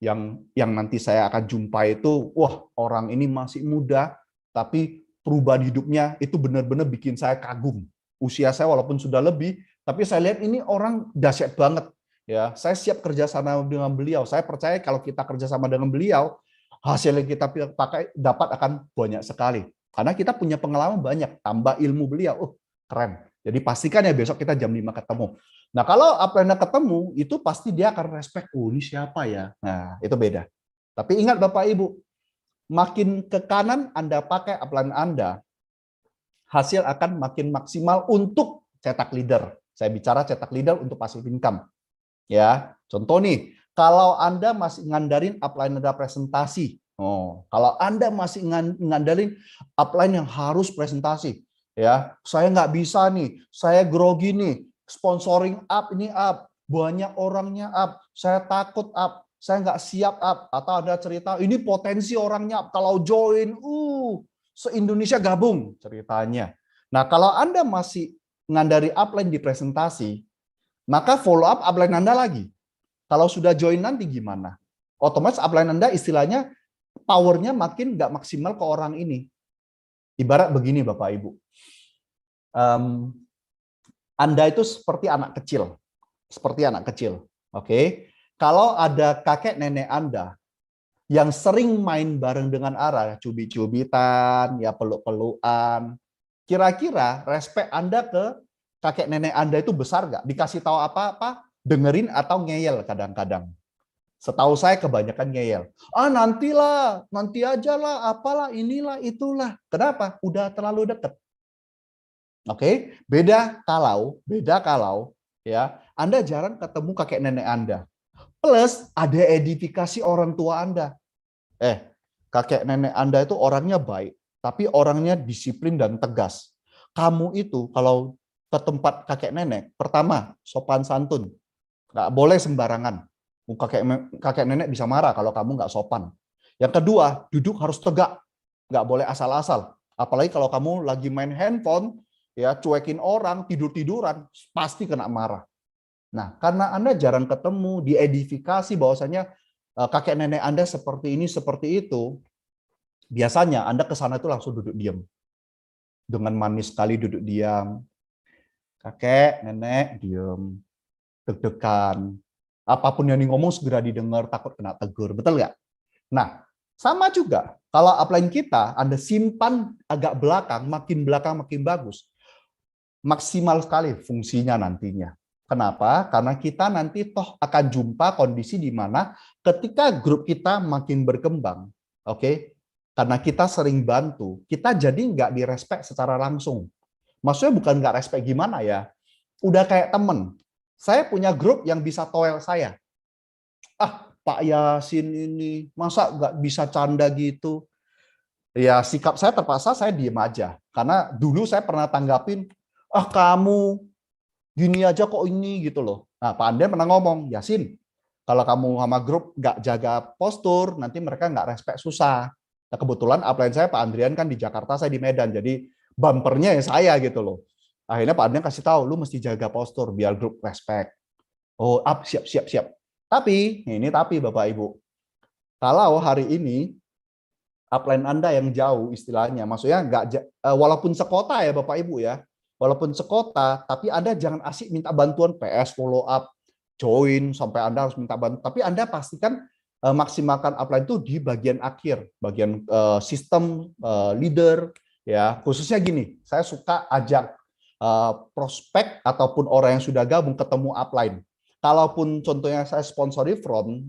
yang nanti saya akan jumpa itu, wah orang ini masih muda, tapi perubahan hidupnya itu benar-benar bikin saya kagum. Usia saya walaupun sudah lebih, tapi saya lihat ini orang dahsyat banget. Ya, saya siap kerjasama dengan beliau. Saya percaya kalau kita kerjasama dengan beliau, hasil yang kita pakai dapat akan banyak sekali. Karena kita punya pengalaman banyak, tambah ilmu beliau, keren. Jadi pastikan ya besok kita jam 5 ketemu. Nah kalau upline ketemu, itu pasti dia akan respect, oh ini siapa ya? Nah itu beda. Tapi ingat Bapak Ibu, makin ke kanan Anda pakai upline Anda, hasil akan makin maksimal untuk cetak leader. Saya bicara cetak leader untuk passive income. Ya, contoh nih, kalau Anda masih ngandarin upline Anda presentasi, kalau Anda masih ngandarin upline yang harus presentasi, ya, saya nggak bisa nih, saya grogi nih, sponsoring up ini up, banyak orangnya up, saya takut up, saya nggak siap up, atau Anda cerita ini potensi orangnya up, kalau join, se-Indonesia gabung ceritanya. Nah, kalau Anda masih ngandari upline di presentasi, maka follow up upline Anda lagi. Kalau sudah join nanti gimana? Otomatis upline Anda istilahnya powernya makin nggak maksimal ke orang ini. Ibarat begini Bapak Ibu. Anda itu seperti anak kecil. Seperti anak kecil. Oke. Kalau ada kakek nenek Anda yang sering main bareng dengan Ara, cubit-cubitan, ya peluk-pelukan, kira-kira respect Anda ke kakek nenek Anda itu besar nggak? Dikasih tahu apa-apa, dengerin atau ngeyel kadang-kadang. Setahu saya kebanyakan ngeyel. Nantilah, nanti aja lah, apalah, inilah, itulah. Kenapa? Udah terlalu dekat. Oke, beda kalau ya Anda jarang ketemu kakek nenek Anda. Plus ada edifikasi orang tua Anda. Kakek nenek Anda itu orangnya baik, tapi orangnya disiplin dan tegas. Kamu itu kalau ke tempat kakek nenek, pertama sopan santun, nggak boleh sembarangan. Kakek nenek bisa marah kalau kamu nggak sopan. Yang kedua, duduk harus tegak, nggak boleh asal-asal. Apalagi kalau kamu lagi main handphone, ya cuekin orang, tidur-tiduran, pasti kena marah. Nah, karena Anda jarang ketemu, diedifikasi bahwasanya kakek nenek Anda seperti ini, seperti itu, biasanya Anda ke sana itu langsung duduk diam. dengan manis sekali duduk diam. Kakek, nenek, diam. Deg-degan. Apapun yang ngomong segera didengar, takut kena tegur. Betul nggak? Nah, sama juga. Kalau upline kita, Anda simpan agak belakang makin bagus. Maksimal sekali fungsinya nantinya. Kenapa? Karena kita nanti toh akan jumpa kondisi di mana ketika grup kita makin berkembang, oke? Karena kita sering bantu, kita jadi nggak direspek secara langsung. Maksudnya bukan nggak respect gimana ya, udah kayak temen. Saya punya grup yang bisa toel saya. Ah, Pak Yasin ini, masa nggak bisa canda gitu? Ya sikap saya terpaksa saya diem aja. Karena dulu saya pernah tanggapin, kamu gini aja kok ini gitu loh. Nah, Pak Andrian pernah ngomong, Yasin, kalau kamu sama grup nggak jaga postur, nanti mereka nggak respect susah. Nah, kebetulan upline saya Pak Andrian kan di Jakarta, saya di Medan, jadi bumpernya ya saya gitu loh. Akhirnya Pak Andrian kasih tahu, lu mesti jaga postur biar grup respect. Oh, siap, siap, siap. Tapi, ini tapi Bapak Ibu, kalau hari ini upline Anda yang jauh istilahnya, maksudnya walaupun sekota ya Bapak Ibu ya, walaupun sekota, tapi Anda jangan asik minta bantuan PS, follow up, join, sampai Anda harus minta bantuan. Tapi Anda pastikan maksimalkan upline itu di bagian akhir, bagian sistem leader, ya. Khususnya gini, saya suka ajak prospek ataupun orang yang sudah gabung ketemu upline. Kalaupun contohnya saya sponsori front,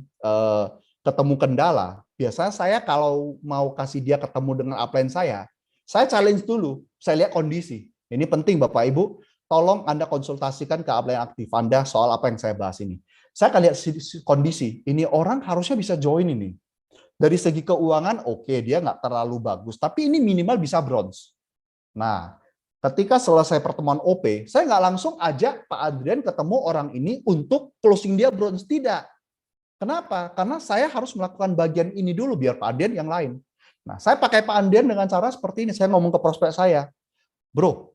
ketemu kendala, biasanya saya kalau mau kasih dia ketemu dengan upline saya challenge dulu, saya lihat kondisi. Ini penting Bapak Ibu, tolong Anda konsultasikan ke upline aktif Anda soal apa yang saya bahas ini. Saya akan lihat kondisi, ini orang harusnya bisa join ini. Dari segi keuangan, oke, dia nggak terlalu bagus, tapi ini minimal bisa bronze. Nah, ketika selesai pertemuan OP, saya nggak langsung ajak Pak Adrian ketemu orang ini untuk closing dia bronze, tidak. Kenapa? Karena saya harus melakukan bagian ini dulu biar Pak Andian yang lain. Nah, saya pakai Pak Andian dengan cara seperti ini. Saya ngomong ke prospek saya, bro,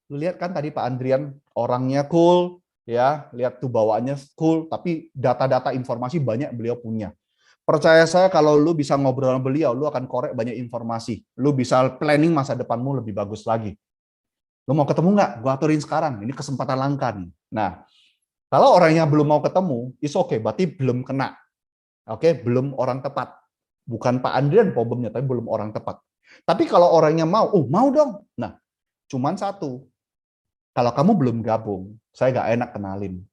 lu lihat kan tadi Pak Andrian orangnya cool, ya, lihat tuh bawaannya cool, tapi data-data informasi banyak beliau punya. Percaya saya kalau lu bisa ngobrol sama beliau, lu akan korek banyak informasi. Lu bisa planning masa depanmu lebih bagus lagi. Lu mau ketemu nggak? Gua aturin sekarang. Ini kesempatan langka nih. Nah, kalau orangnya belum mau ketemu, it's okay, berarti belum kena. Oke, belum orang tepat. Bukan Pak Andrian problemnya, tapi belum orang tepat. Tapi kalau orangnya mau, mau dong. Nah, cuman satu. Kalau kamu belum gabung, saya nggak enak kenalin.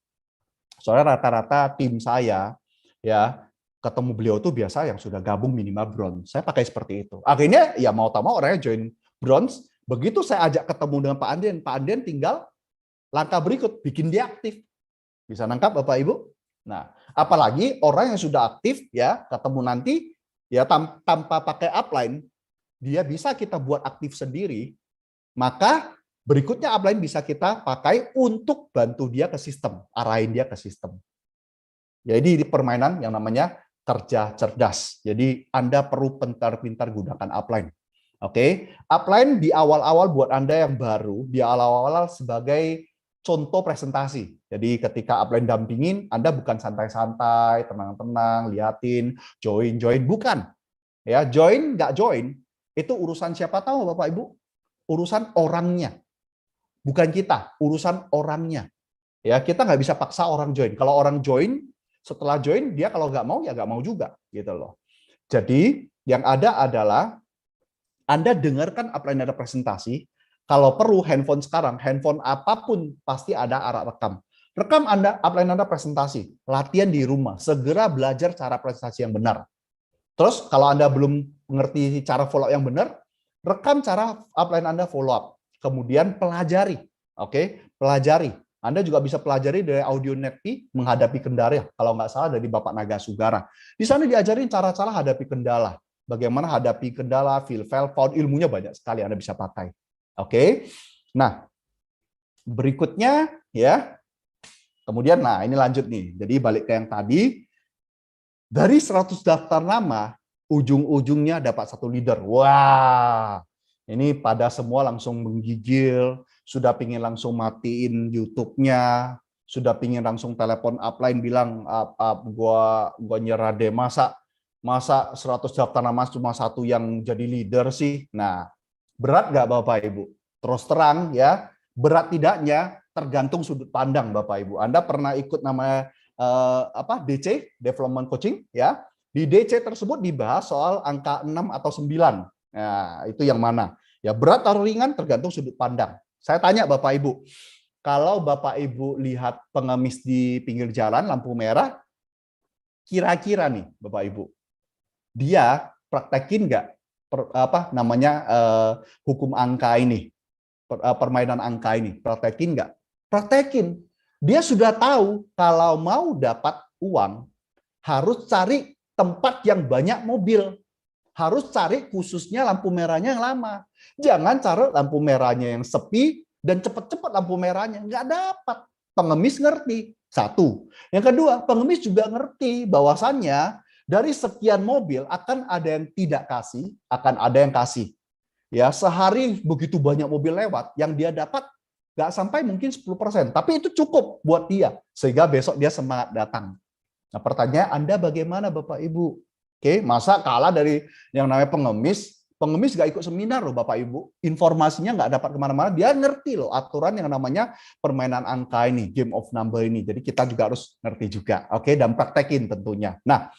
Soalnya rata-rata tim saya, ya, ketemu beliau tuh biasa yang sudah gabung minimal bronze. Saya pakai seperti itu. Akhirnya, ya mau tak mau orangnya join bronze. Begitu saya ajak ketemu dengan Pak Andrian tinggal langkah berikut, bikin dia aktif. Bisa nangkap Bapak Ibu? Nah, apalagi orang yang sudah aktif ya, ketemu nanti ya tanpa pakai upline, dia bisa kita buat aktif sendiri, maka berikutnya upline bisa kita pakai untuk bantu dia ke sistem, arahin dia ke sistem. Jadi di permainan yang namanya kerja cerdas. Jadi Anda perlu pintar-pintar gunakan upline. Oke, upline di awal-awal buat Anda yang baru, di awal-awal sebagai contoh presentasi. Jadi ketika upline dampingin, Anda bukan santai-santai, tenang-tenang, liatin, join, bukan. Ya, join, nggak join, itu urusan siapa tahu Bapak Ibu? Urusan orangnya. Bukan kita, urusan orangnya. Ya, kita nggak bisa paksa orang join. Kalau orang join, setelah join, dia kalau nggak mau, ya nggak mau juga. Gitu loh. Jadi, yang ada adalah Anda dengarkan upline ada presentasi. Kalau perlu handphone sekarang, handphone apapun pasti ada alat rekam. Rekam Anda, upline Anda presentasi, latihan di rumah, segera belajar cara presentasi yang benar. Terus kalau Anda belum mengerti cara follow up yang benar, rekam cara upline Anda follow up. Kemudian pelajari, oke? Pelajari. Anda juga bisa pelajari dari audio netpi menghadapi kendala, kalau nggak salah dari Bapak Naga Sugara. Di sana diajarin cara-cara hadapi kendala. Bagaimana hadapi kendala, feel, found, ilmunya banyak sekali Anda bisa pakai. Oke, nah berikutnya ya, kemudian nah ini lanjut nih. Jadi balik ke yang tadi, dari 100 daftar nama, ujung-ujungnya dapat satu leader. Wah, ini pada semua langsung menggigil, sudah pingin langsung matiin YouTube-nya, sudah pingin langsung telepon upline bilang, gua nyerah deh, masa 100 daftar nama cuma satu yang jadi leader sih. Nah, Berat nggak Bapak Ibu? Terus terang ya, berat tidaknya tergantung sudut pandang Bapak Ibu. Anda pernah ikut namanya DC, Development Coaching ya. Di DC tersebut dibahas soal angka 6 atau 9. Nah, itu yang mana? Ya berat atau ringan tergantung sudut pandang. Saya tanya Bapak Ibu, kalau Bapak Ibu lihat pengemis di pinggir jalan lampu merah, kira-kira nih Bapak Ibu, dia praktekin nggak hukum angka ini, permainan angka ini, praktekin nggak? Praktekin. Dia sudah tahu kalau mau dapat uang harus cari tempat yang banyak mobil, harus cari khususnya lampu merahnya yang lama. Jangan cari lampu merahnya yang sepi dan cepat-cepat lampu merahnya, nggak dapat. Pengemis ngerti. Satu. Yang kedua, pengemis juga ngerti bahwasannya dari sekian mobil akan ada yang tidak kasih, akan ada yang kasih. Ya, sehari begitu banyak mobil lewat, yang dia dapat nggak sampai mungkin 10%, tapi itu cukup buat dia sehingga besok dia semangat datang. Nah, pertanyaan Anda bagaimana Bapak Ibu? Oke, masa kalah dari yang namanya pengemis? Pengemis nggak ikut seminar loh Bapak Ibu, informasinya nggak dapat kemana-mana, dia ngerti loh aturan yang namanya permainan angka ini, game of number ini. Jadi kita juga harus ngerti juga, oke, dan praktekin tentunya. Nah,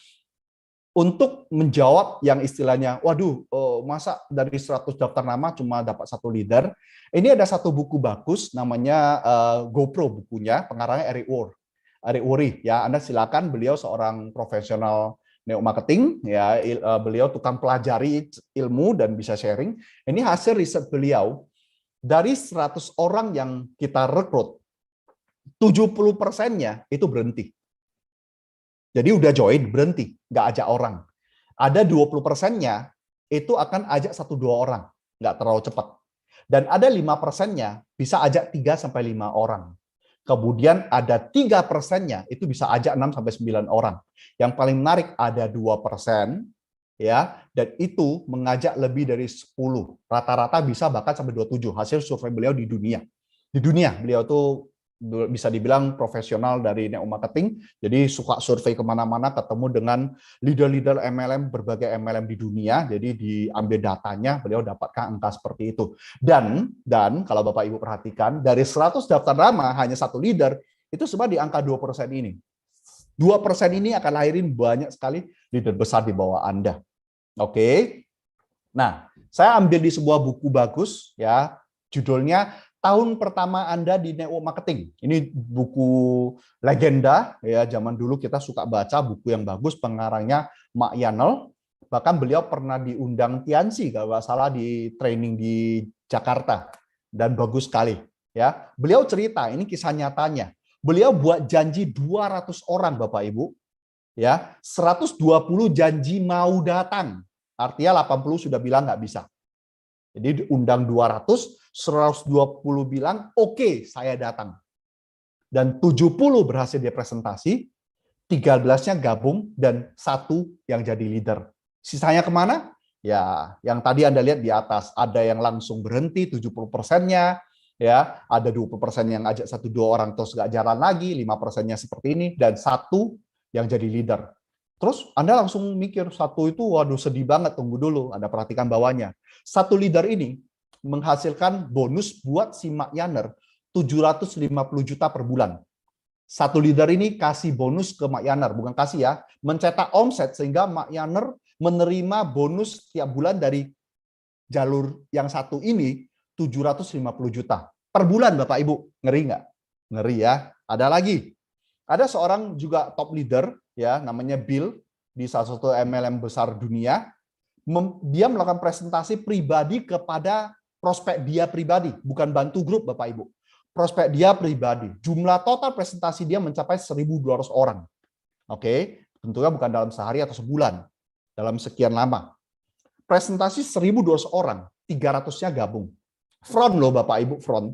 untuk menjawab yang istilahnya, waduh, masa dari 100 daftar nama cuma dapat 1 leader. Ini ada satu buku bagus, namanya GoPro bukunya, pengarangnya Eric Worre. Ya, Anda silakan, beliau seorang profesional neo marketing, ya, beliau tukang pelajari ilmu dan bisa sharing. Ini hasil riset beliau, dari 100 orang yang kita rekrut, 70%-nya itu berhenti. Jadi udah join, berhenti, nggak ajak orang. Ada 20%-nya itu akan ajak 1-2 orang, nggak terlalu cepat. Dan ada 5%-nya bisa ajak 3-5 orang. Kemudian ada 3%-nya itu bisa ajak 6-9 orang. Yang paling menarik ada 2%, ya, dan itu mengajak lebih dari 10. Rata-rata bisa bahkan sampai 27. Hasil survei beliau di dunia. Di dunia, beliau tuh bisa dibilang profesional dari neo marketing, jadi suka survei kemana-mana, ketemu dengan leader-leader MLM, berbagai MLM di dunia, jadi diambil datanya, beliau dapatkan angka seperti itu. Dan kalau Bapak Ibu perhatikan, dari 100 daftar nama, hanya 1 leader, itu semua di angka 2% ini. 2% ini akan lahirin banyak sekali leader besar di bawah Anda. Oke. Nah, saya ambil di sebuah buku bagus, ya, judulnya Tahun Pertama Anda di Network Marketing. Ini buku legenda, ya, zaman dulu kita suka baca buku yang bagus, pengarangnya Mark Yanel. Bahkan beliau pernah diundang Tianxi kalau nggak salah di training di Jakarta, dan bagus sekali. Ya, beliau cerita, ini kisah nyatanya. Beliau buat janji 200 orang Bapak Ibu, ya, 120 janji mau datang, artinya 80 sudah bilang nggak bisa. Jadi diundang 200, 120 bilang, oke, saya datang. Dan 70 berhasil dia presentasi, 13-nya gabung, dan 1 yang jadi leader. Sisanya kemana? Ya, yang tadi Anda lihat di atas, ada yang langsung berhenti, 70%-nya, ya, ada 20% yang ajak 1-2 orang terus nggak jalan lagi, 5%-nya seperti ini, dan 1 yang jadi leader. Terus Anda langsung mikir, 1 itu, waduh sedih banget, tunggu dulu, Anda perhatikan bawahnya. 1 leader ini menghasilkan bonus buat si Mark Yanner 750 juta per bulan. 1 leader ini kasih bonus ke Mark Yanner, bukan kasih ya, mencetak omset sehingga Mark Yanner menerima bonus tiap bulan dari jalur yang 1 ini 750 juta per bulan, Bapak Ibu. Ngeri nggak? Ngeri ya. Ada lagi. Ada seorang juga top leader, ya, namanya Bill, di salah satu MLM besar dunia. Dia melakukan presentasi pribadi kepada prospek dia pribadi, bukan bantu grup Bapak Ibu. Prospek dia pribadi. Jumlah total presentasi dia mencapai 1.200 orang. Oke, tentunya bukan dalam sehari atau sebulan, dalam sekian lama. Presentasi 1.200 orang, 300-nya gabung. Front loh Bapak Ibu, front.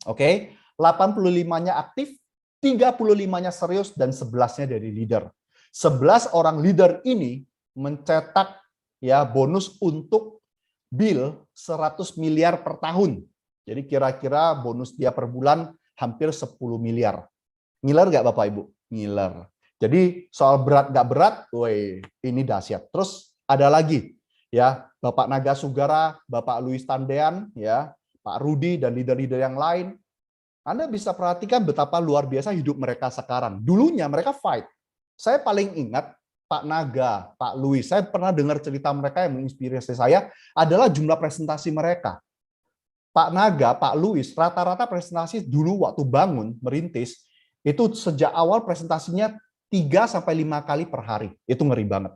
Oke, 85-nya aktif, 35-nya serius, dan 11-nya dari leader. 11 orang leader ini mencetak, ya, bonus untuk Bill 100 miliar per tahun. Jadi kira-kira bonus dia per bulan hampir 10 miliar. Ngiler nggak Bapak Ibu? Ngiler. Jadi soal berat nggak berat, woi, ini dahsyat. Terus ada lagi, ya, Bapak Naga Sugara, Bapak Luis Tandean, ya, Pak Rudi dan leader-leader yang lain. Anda bisa perhatikan betapa luar biasa hidup mereka sekarang. Dulunya mereka fight. Saya paling ingat Pak Naga, Pak Luis, saya pernah dengar cerita mereka yang menginspirasi saya adalah jumlah presentasi mereka. Pak Naga, Pak Luis, rata-rata presentasi dulu waktu bangun, merintis, itu sejak awal presentasinya 3-5 kali per hari. Itu ngeri banget.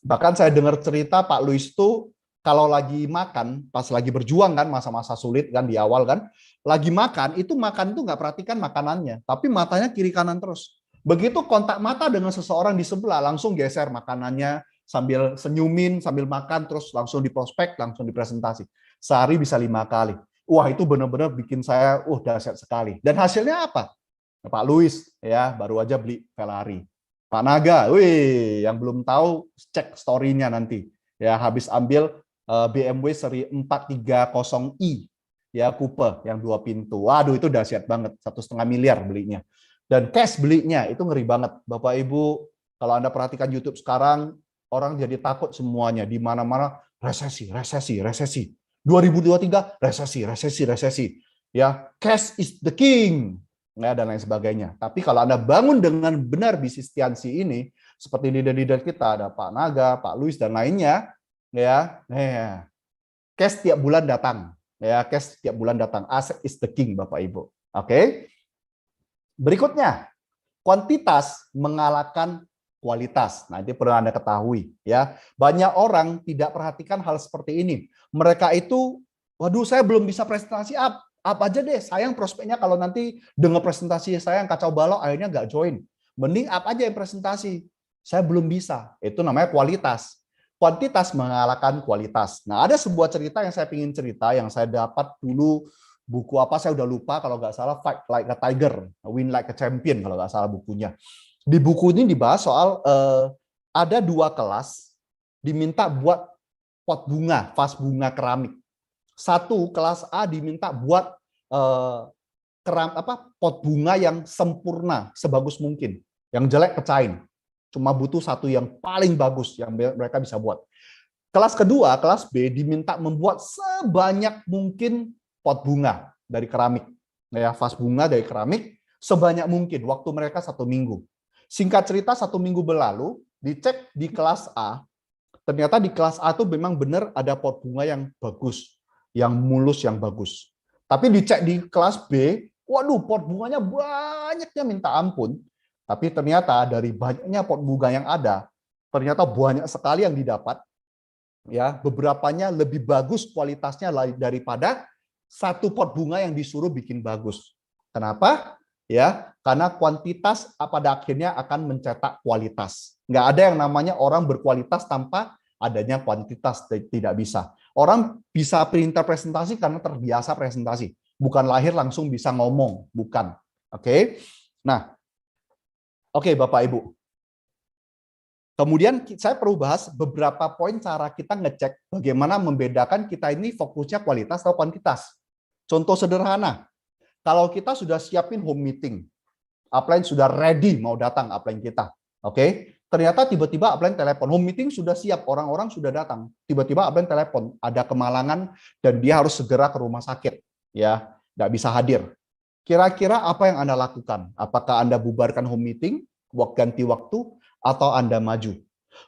Bahkan saya dengar cerita Pak Luis itu kalau lagi makan, pas lagi berjuang kan, masa-masa sulit kan di awal kan, lagi makan itu nggak perhatikan makanannya, tapi matanya kiri kanan terus. Begitu kontak mata dengan seseorang di sebelah, langsung geser makanannya sambil senyumin, sambil makan, terus langsung diprospek, langsung dipresentasi. Sehari bisa 5 kali. Wah, itu benar-benar bikin saya, dahsyat sekali. Dan hasilnya apa? Pak Luis ya baru aja beli Ferrari. Pak Naga, yang belum tahu cek story-nya nanti. Ya, habis ambil BMW seri 430i ya coupe yang 2 pintu. Waduh, itu dahsyat banget, 1,5 miliar belinya. Dan cash belinya itu ngeri banget. Bapak Ibu, kalau Anda perhatikan YouTube sekarang, orang jadi takut semuanya, di mana-mana resesi, resesi, resesi. 2023 resesi, resesi, resesi. Ya, cash is the king. Ya, dan lain sebagainya. Tapi kalau Anda bangun dengan benar bisnis Tianxi ini, seperti leader-leader kita, ada Pak Naga, Pak Luis, dan lainnya, ya, cash tiap bulan datang. Ya, cash tiap bulan datang. Asset is the king, Bapak Ibu. Oke. Berikutnya, kuantitas mengalahkan kualitas. Nah, itu perlu Anda ketahui. Ya, banyak orang tidak perhatikan hal seperti ini. Mereka itu, waduh, saya belum bisa presentasi apa aja deh, sayang prospeknya kalau nanti dengar presentasi saya yang kacau balau, akhirnya nggak join. Mending apa aja yang presentasi. Saya belum bisa. Itu namanya kualitas. Kuantitas mengalahkan kualitas. Nah, ada sebuah cerita yang saya ingin cerita, yang saya dapat dulu, buku apa saya udah lupa, kalau nggak salah Fight Like a Tiger, Win Like a Champion, kalau nggak salah bukunya. Di buku ini dibahas soal ada 2 kelas diminta buat pot bunga, vas bunga keramik. Satu, kelas A diminta buat pot bunga yang sempurna, sebagus mungkin. Yang jelek pecahin. Cuma butuh satu yang paling bagus yang mereka bisa buat. Kelas kedua, kelas B, diminta membuat sebanyak mungkin pot bunga dari keramik. Ya, vas bunga dari keramik sebanyak mungkin. Waktu mereka 1 minggu. Singkat cerita, 1 minggu berlalu, dicek di kelas A, ternyata di kelas A itu memang benar ada pot bunga yang bagus, yang mulus, yang bagus. Tapi dicek di kelas B, waduh, pot bunganya banyaknya minta ampun. Tapi ternyata dari banyaknya pot bunga yang ada, ternyata banyak sekali yang didapat. Ya, beberapanya lebih bagus kualitasnya daripada satu pot bunga yang disuruh bikin bagus. Kenapa? Ya, karena kuantitas pada akhirnya akan mencetak kualitas. Nggak ada yang namanya orang berkualitas tanpa adanya kuantitas, tidak bisa. Orang bisa pintar presentasi karena terbiasa presentasi, bukan lahir langsung bisa ngomong, bukan. Oke. Nah, oke Bapak Ibu. Kemudian saya perlu bahas beberapa poin cara kita ngecek bagaimana membedakan kita ini fokusnya kualitas atau kuantitas. Contoh sederhana, kalau kita sudah siapin home meeting, upline sudah ready mau datang upline kita, oke? Ternyata tiba-tiba upline telepon, home meeting sudah siap, orang-orang sudah datang, tiba-tiba upline telepon, ada kemalangan dan dia harus segera ke rumah sakit, ya, nggak bisa hadir. Kira-kira apa yang Anda lakukan? Apakah Anda bubarkan home meeting, ganti waktu, atau Anda maju?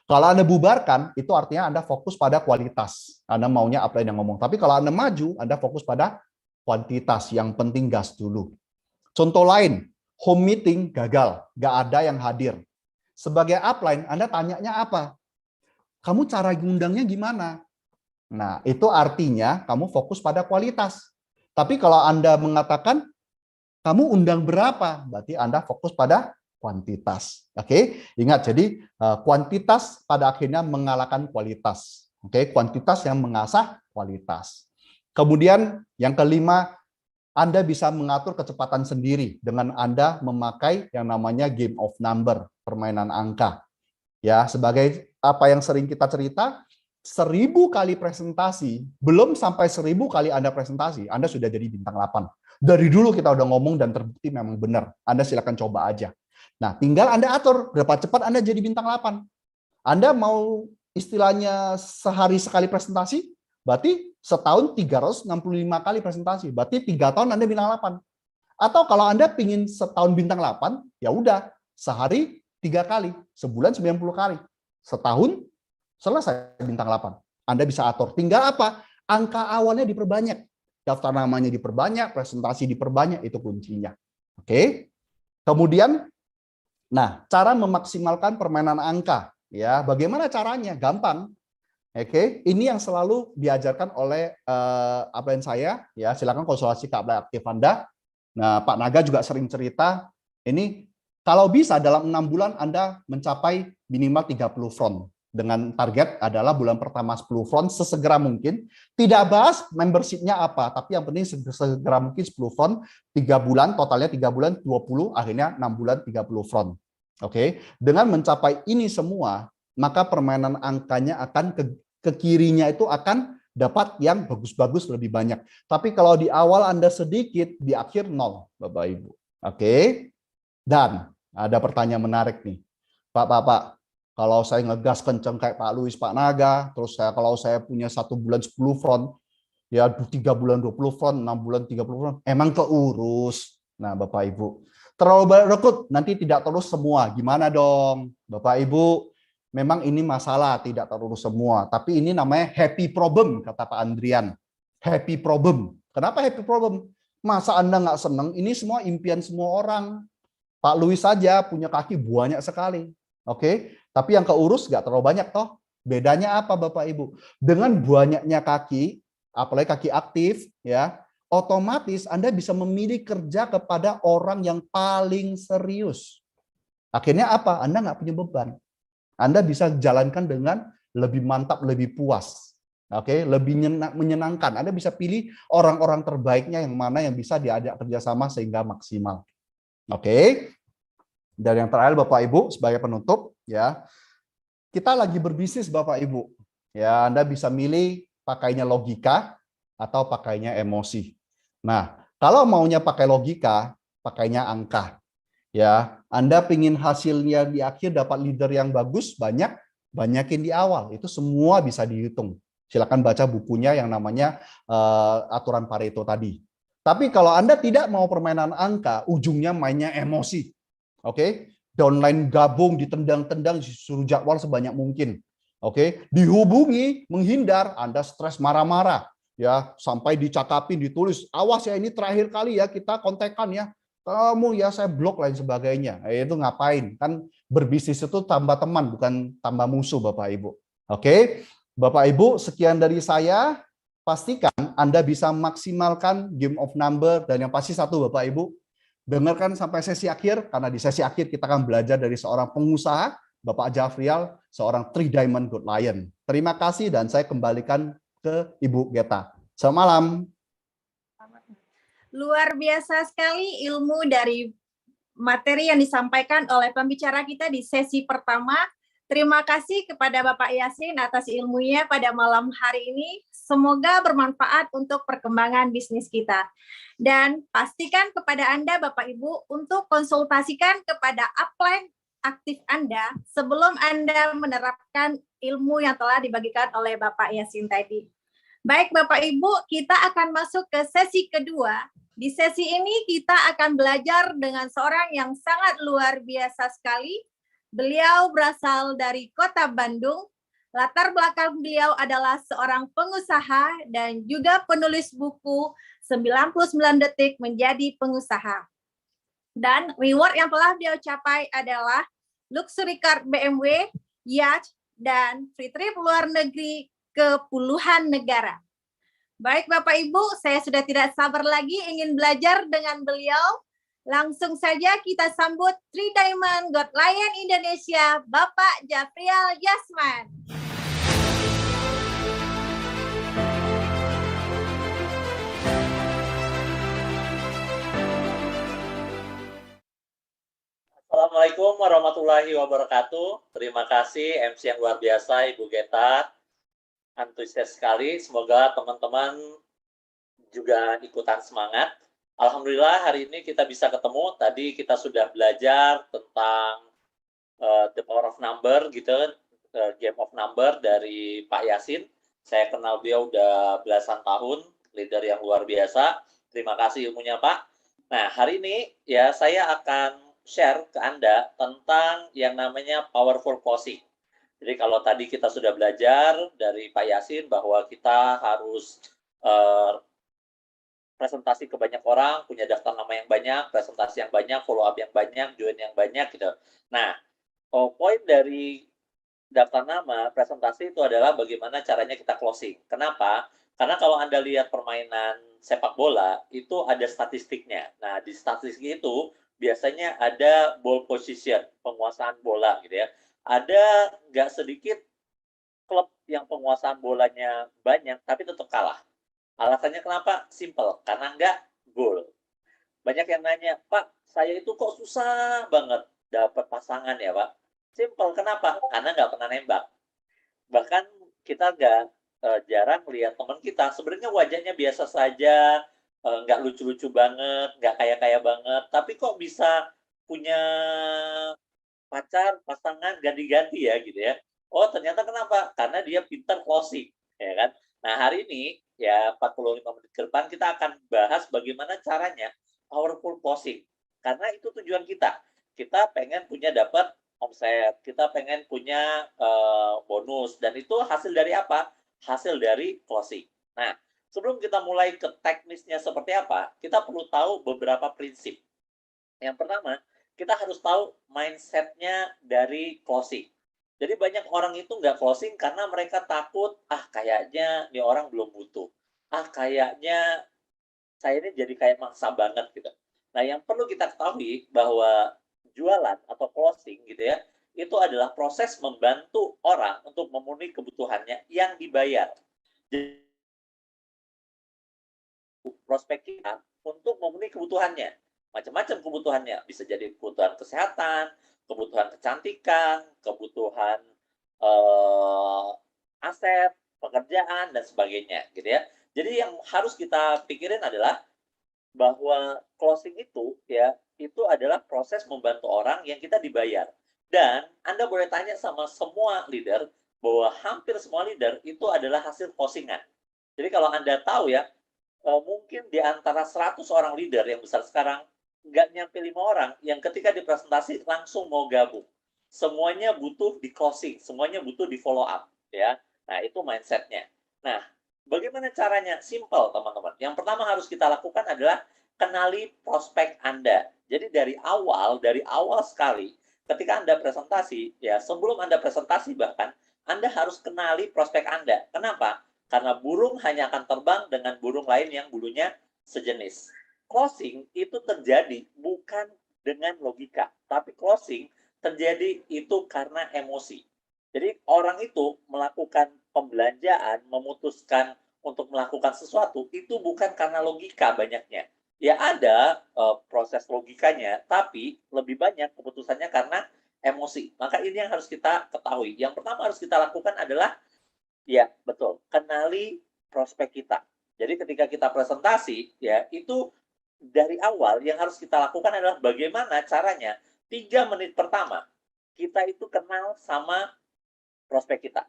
Kalau Anda bubarkan, itu artinya Anda fokus pada kualitas. Anda maunya upline yang ngomong. Tapi kalau Anda maju, Anda fokus pada kuantitas. Yang penting gas dulu. Contoh lain, home meeting gagal, nggak ada yang hadir. Sebagai upline, Anda tanyanya apa? Kamu cara ngundangnya gimana? Nah, itu artinya kamu fokus pada kualitas. Tapi kalau Anda mengatakan, kamu undang berapa? Berarti Anda fokus pada kuantitas. Oke, ingat, jadi kuantitas pada akhirnya mengalahkan kualitas. Oke, kuantitas yang mengasah kualitas. Kemudian yang kelima, Anda bisa mengatur kecepatan sendiri dengan Anda memakai yang namanya game of number, permainan angka. Ya, sebagai apa yang sering kita cerita, 1000 kali presentasi, belum sampai 1000 kali Anda presentasi, Anda sudah jadi bintang 8. Dari dulu kita udah ngomong dan terbukti memang benar. Anda silakan coba aja. Nah, tinggal Anda atur berapa cepat Anda jadi bintang 8. Anda mau istilahnya sehari sekali presentasi, berarti setahun 365 kali presentasi. Berarti 3 tahun Anda bintang 8. Atau kalau Anda pingin setahun bintang 8, ya udah, sehari 3 kali, sebulan 90 kali. Setahun selesai bintang 8. Anda bisa atur. Tinggal apa? Angka awalnya diperbanyak. Daftar namanya diperbanyak, presentasi diperbanyak, itu kuncinya. Oke. Kemudian, nah, cara memaksimalkan permainan angka. Ya, bagaimana caranya? Gampang. Oke, ini yang selalu diajarkan oleh upline saya. Ya, silakan konsultasi ke upline aktif Anda. Nah, Pak Naga juga sering cerita, ini kalau bisa dalam 6 bulan Anda mencapai minimal 30 front. Dengan target adalah bulan pertama 10 front sesegera mungkin. Tidak bahas membership-nya apa, tapi yang penting segera mungkin 10 front, 3 bulan, totalnya 3 bulan, 20, akhirnya 6 bulan 30 front. Oke, dengan mencapai ini semua, maka permainan angkanya akan ke kirinya itu akan dapat yang bagus-bagus lebih banyak. Tapi kalau di awal Anda sedikit, di akhir nol, Bapak Ibu. Oke. Dan ada pertanyaan menarik nih. Pak, kalau saya ngegas kenceng kayak Pak Luis, Pak Naga, terus kalau saya punya 1 bulan 10 front, ya 3 bulan 20 front, 6 bulan 30 front, emang keurus. Nah, Bapak Ibu, terlalu banyak rekrut, nanti tidak terus semua. Gimana dong? Bapak Ibu, memang ini masalah tidak terurus semua, tapi ini namanya happy problem, kata Pak Andrian. Happy problem. Kenapa happy problem? Masa Anda nggak seneng? Ini semua impian semua orang. Pak Luis saja punya kaki banyak sekali. Oke, tapi yang keurus nggak terlalu banyak toh. Bedanya apa Bapak Ibu? Dengan banyaknya kaki, apalagi kaki aktif, ya, otomatis Anda bisa memilih kerja kepada orang yang paling serius. Akhirnya apa? Anda nggak punya beban. Anda bisa jalankan dengan lebih mantap, lebih puas. Oke, lebih menyenangkan. Anda bisa pilih orang-orang terbaiknya yang mana yang bisa diajak kerjasama sehingga maksimal. Oke. Dan yang terakhir Bapak Ibu sebagai penutup, ya, kita lagi berbisnis Bapak Ibu. Ya, Anda bisa milih pakainya logika atau pakainya emosi. Nah, kalau maunya pakai logika, pakainya angka. Ya, Anda pingin hasilnya di akhir dapat leader yang bagus, banyakin di awal. Itu semua bisa dihitung. Silakan baca bukunya yang namanya aturan Pareto tadi. Tapi kalau Anda tidak mau permainan angka, ujungnya mainnya emosi. Oke, downline gabung, ditendang-tendang, disuruh jadwal sebanyak mungkin. Oke, dihubungi, menghindar, Anda stres marah-marah, ya, sampai dicakapin, ditulis, awas ya ini terakhir kali ya kita kontekan ya, kamu ya saya blok lain sebagainya. Itu ngapain? Kan berbisnis itu tambah teman, bukan tambah musuh Bapak Ibu. Oke, Bapak Ibu, sekian dari saya. Pastikan Anda bisa maksimalkan game of number, dan yang pasti satu Bapak Ibu, dengarkan sampai sesi akhir, karena di sesi akhir kita akan belajar dari seorang pengusaha, Bapak Jafrial, seorang 3 Diamond Good Lion. Terima kasih dan saya kembalikan ke Ibu Geta. Selamat malam. Luar biasa sekali ilmu dari materi yang disampaikan oleh pembicara kita di sesi pertama. Terima kasih kepada Bapak Yasin atas ilmunya pada malam hari ini. Semoga bermanfaat untuk perkembangan bisnis kita. Dan pastikan kepada Anda Bapak Ibu untuk konsultasikan kepada upline aktif Anda sebelum Anda menerapkan ilmu yang telah dibagikan oleh Bapak Yasin tadi. Baik Bapak Ibu, kita akan masuk ke sesi kedua. Di sesi ini kita akan belajar dengan seorang yang sangat luar biasa sekali. Beliau berasal dari Kota Bandung. Latar belakang beliau adalah seorang pengusaha dan juga penulis buku 99 Detik Menjadi Pengusaha. Dan reward yang telah beliau capai adalah luxury car BMW, yacht, dan free trip luar negeri ke puluhan negara. Baik Bapak Ibu, saya sudah tidak sabar lagi ingin belajar dengan beliau. Langsung saja kita sambut 3 Diamond God Lion Indonesia, Bapak Jafrial Yasman. Assalamualaikum warahmatullahi wabarakatuh. Terima kasih MC yang luar biasa Ibu Geta. Antusias sekali. Semoga teman-teman juga ikutan semangat. Alhamdulillah hari ini kita bisa ketemu. Tadi kita sudah belajar tentang the power of number gitu. Game of Number dari Pak Yasin. Saya kenal beliau udah belasan tahun, leader yang luar biasa. Terima kasih ilmunya Pak. Nah, hari ini ya saya akan share ke Anda tentang yang namanya powerful closing. Jadi kalau tadi kita sudah belajar dari Pak Yasin bahwa kita harus presentasi ke banyak orang, punya daftar nama yang banyak, presentasi yang banyak, follow up yang banyak, join yang banyak gitu. Nah, poin dari daftar nama, presentasi itu adalah bagaimana caranya kita closing. Kenapa? Karena kalau Anda lihat permainan sepak bola, itu ada statistiknya. Nah, di statistik itu biasanya ada ball position, penguasaan bola gitu ya. Ada nggak sedikit klub yang penguasaan bolanya banyak, tapi tetap kalah. Alasannya kenapa? Simple, karena nggak gol. Banyak yang nanya, Pak, saya itu kok susah banget dapat pasangan ya, Pak? Simple, kenapa? Karena nggak pernah nembak. Bahkan kita nggak jarang lihat teman kita, sebenarnya wajahnya biasa saja, nggak lucu-lucu banget, nggak kaya-kaya banget, tapi kok bisa punya pacar, pasangan, ganti-ganti ya gitu ya. Oh ternyata kenapa? Karena dia pintar closing, ya kan? Nah hari ini ya 45 menit ke depan kita akan bahas bagaimana caranya powerful closing. Karena itu tujuan kita. Kita pengen punya dapat omset, kita pengen punya bonus, dan itu hasil dari apa? Hasil dari closing. Nah, sebelum kita mulai ke teknisnya seperti apa, kita perlu tahu beberapa prinsip. Yang pertama, kita harus tahu mindset-nya dari closing. Jadi banyak orang itu nggak closing karena mereka takut, kayaknya nih orang belum butuh. Kayaknya saya ini jadi kayak maksa banget gitu. Nah, yang perlu kita ketahui bahwa jualan atau closing gitu ya, itu adalah proses membantu orang untuk memenuhi kebutuhannya yang dibayar. Jadi, prospek kita untuk memenuhi kebutuhannya. Macam-macam kebutuhannya. Bisa jadi kebutuhan kesehatan, kebutuhan kecantikan, kebutuhan aset, pekerjaan, dan sebagainya. Gitu ya. Jadi yang harus kita pikirin adalah bahwa closing itu ya itu adalah proses membantu orang yang kita dibayar. Dan Anda boleh tanya sama semua leader bahwa hampir semua leader itu adalah hasil closingan. Jadi kalau Anda tahu ya, mungkin di antara 100 orang leader yang besar sekarang, nggak nyampe 5 orang yang ketika dipresentasi langsung mau gabung. Semuanya butuh di closing, semuanya butuh di follow up. Ya. Nah, itu mindset-nya. Nah, bagaimana caranya? Simple, teman-teman. Yang pertama harus kita lakukan adalah kenali prospek Anda. Jadi dari awal sekali, ketika Anda presentasi, ya sebelum Anda presentasi bahkan, Anda harus kenali prospek Anda. Kenapa? Karena burung hanya akan terbang dengan burung lain yang bulunya sejenis. Closing itu terjadi bukan dengan logika, tapi closing terjadi itu karena emosi. Jadi orang itu melakukan pembelanjaan, memutuskan untuk melakukan sesuatu, itu bukan karena logika banyaknya. Ya ada proses logikanya, tapi lebih banyak keputusannya karena emosi. Maka ini yang harus kita ketahui. Yang pertama harus kita lakukan adalah ya, betul. Kenali prospek kita. Jadi ketika kita presentasi, ya itu dari awal yang harus kita lakukan adalah bagaimana caranya 3 menit pertama kita itu kenal sama prospek kita.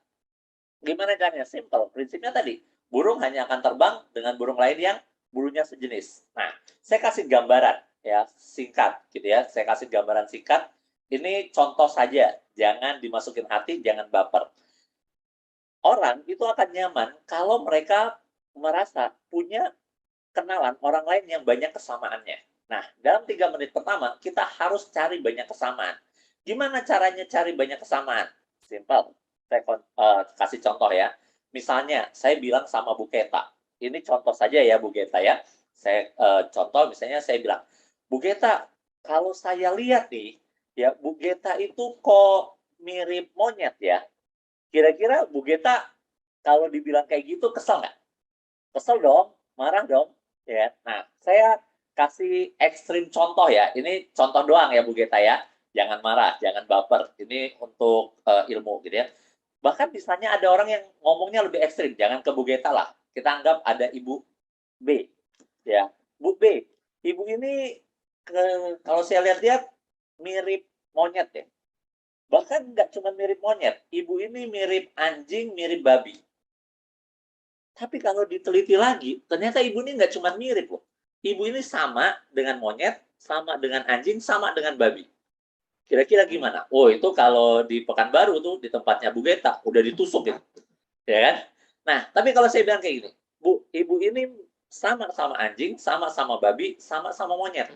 Gimana caranya? Simple. Prinsipnya tadi, burung hanya akan terbang dengan burung lain yang bulunya sejenis. Nah, saya kasih gambaran ya, singkat gitu ya. Saya kasih gambaran singkat. Ini contoh saja, jangan dimasukin hati, jangan baper. Orang itu akan nyaman kalau mereka merasa punya kenalan orang lain yang banyak kesamaannya. Nah, dalam 3 menit pertama, kita harus cari banyak kesamaan. Gimana caranya cari banyak kesamaan? Simple. Saya kasih contoh ya. Misalnya, saya bilang sama Bu Geta. Ini contoh saja ya, Bu Geta ya. Saya contoh, misalnya saya bilang, Bu Geta, kalau saya lihat nih, ya Bu Geta itu kok mirip monyet ya. Kira-kira Bu Geta kalau dibilang kayak gitu kesel nggak? Kesel dong, marah dong. Ya. Nah, saya kasih ekstrim contoh ya. Ini contoh doang ya Bu Geta ya. Jangan marah, jangan baper. Ini untuk ilmu gitu ya. Bahkan misalnya ada orang yang ngomongnya lebih ekstrim. Jangan ke Bu Geta lah. Kita anggap ada Ibu B. Ya, Bu B. Ibu ini kalau saya lihat-lihat mirip monyet ya. Bahkan nggak cuma mirip monyet, ibu ini mirip anjing, mirip babi. Tapi kalau diteliti lagi, ternyata ibu ini nggak cuma mirip loh. Ibu ini sama dengan monyet, sama dengan anjing, sama dengan babi. Kira-kira gimana? Oh, itu kalau di Pekanbaru tuh, di tempatnya Bu Geta, udah ditusuk gitu. Ya kan? Nah, tapi kalau saya bilang kayak gini, Bu, ibu ini sama-sama anjing, sama-sama babi, sama-sama monyet.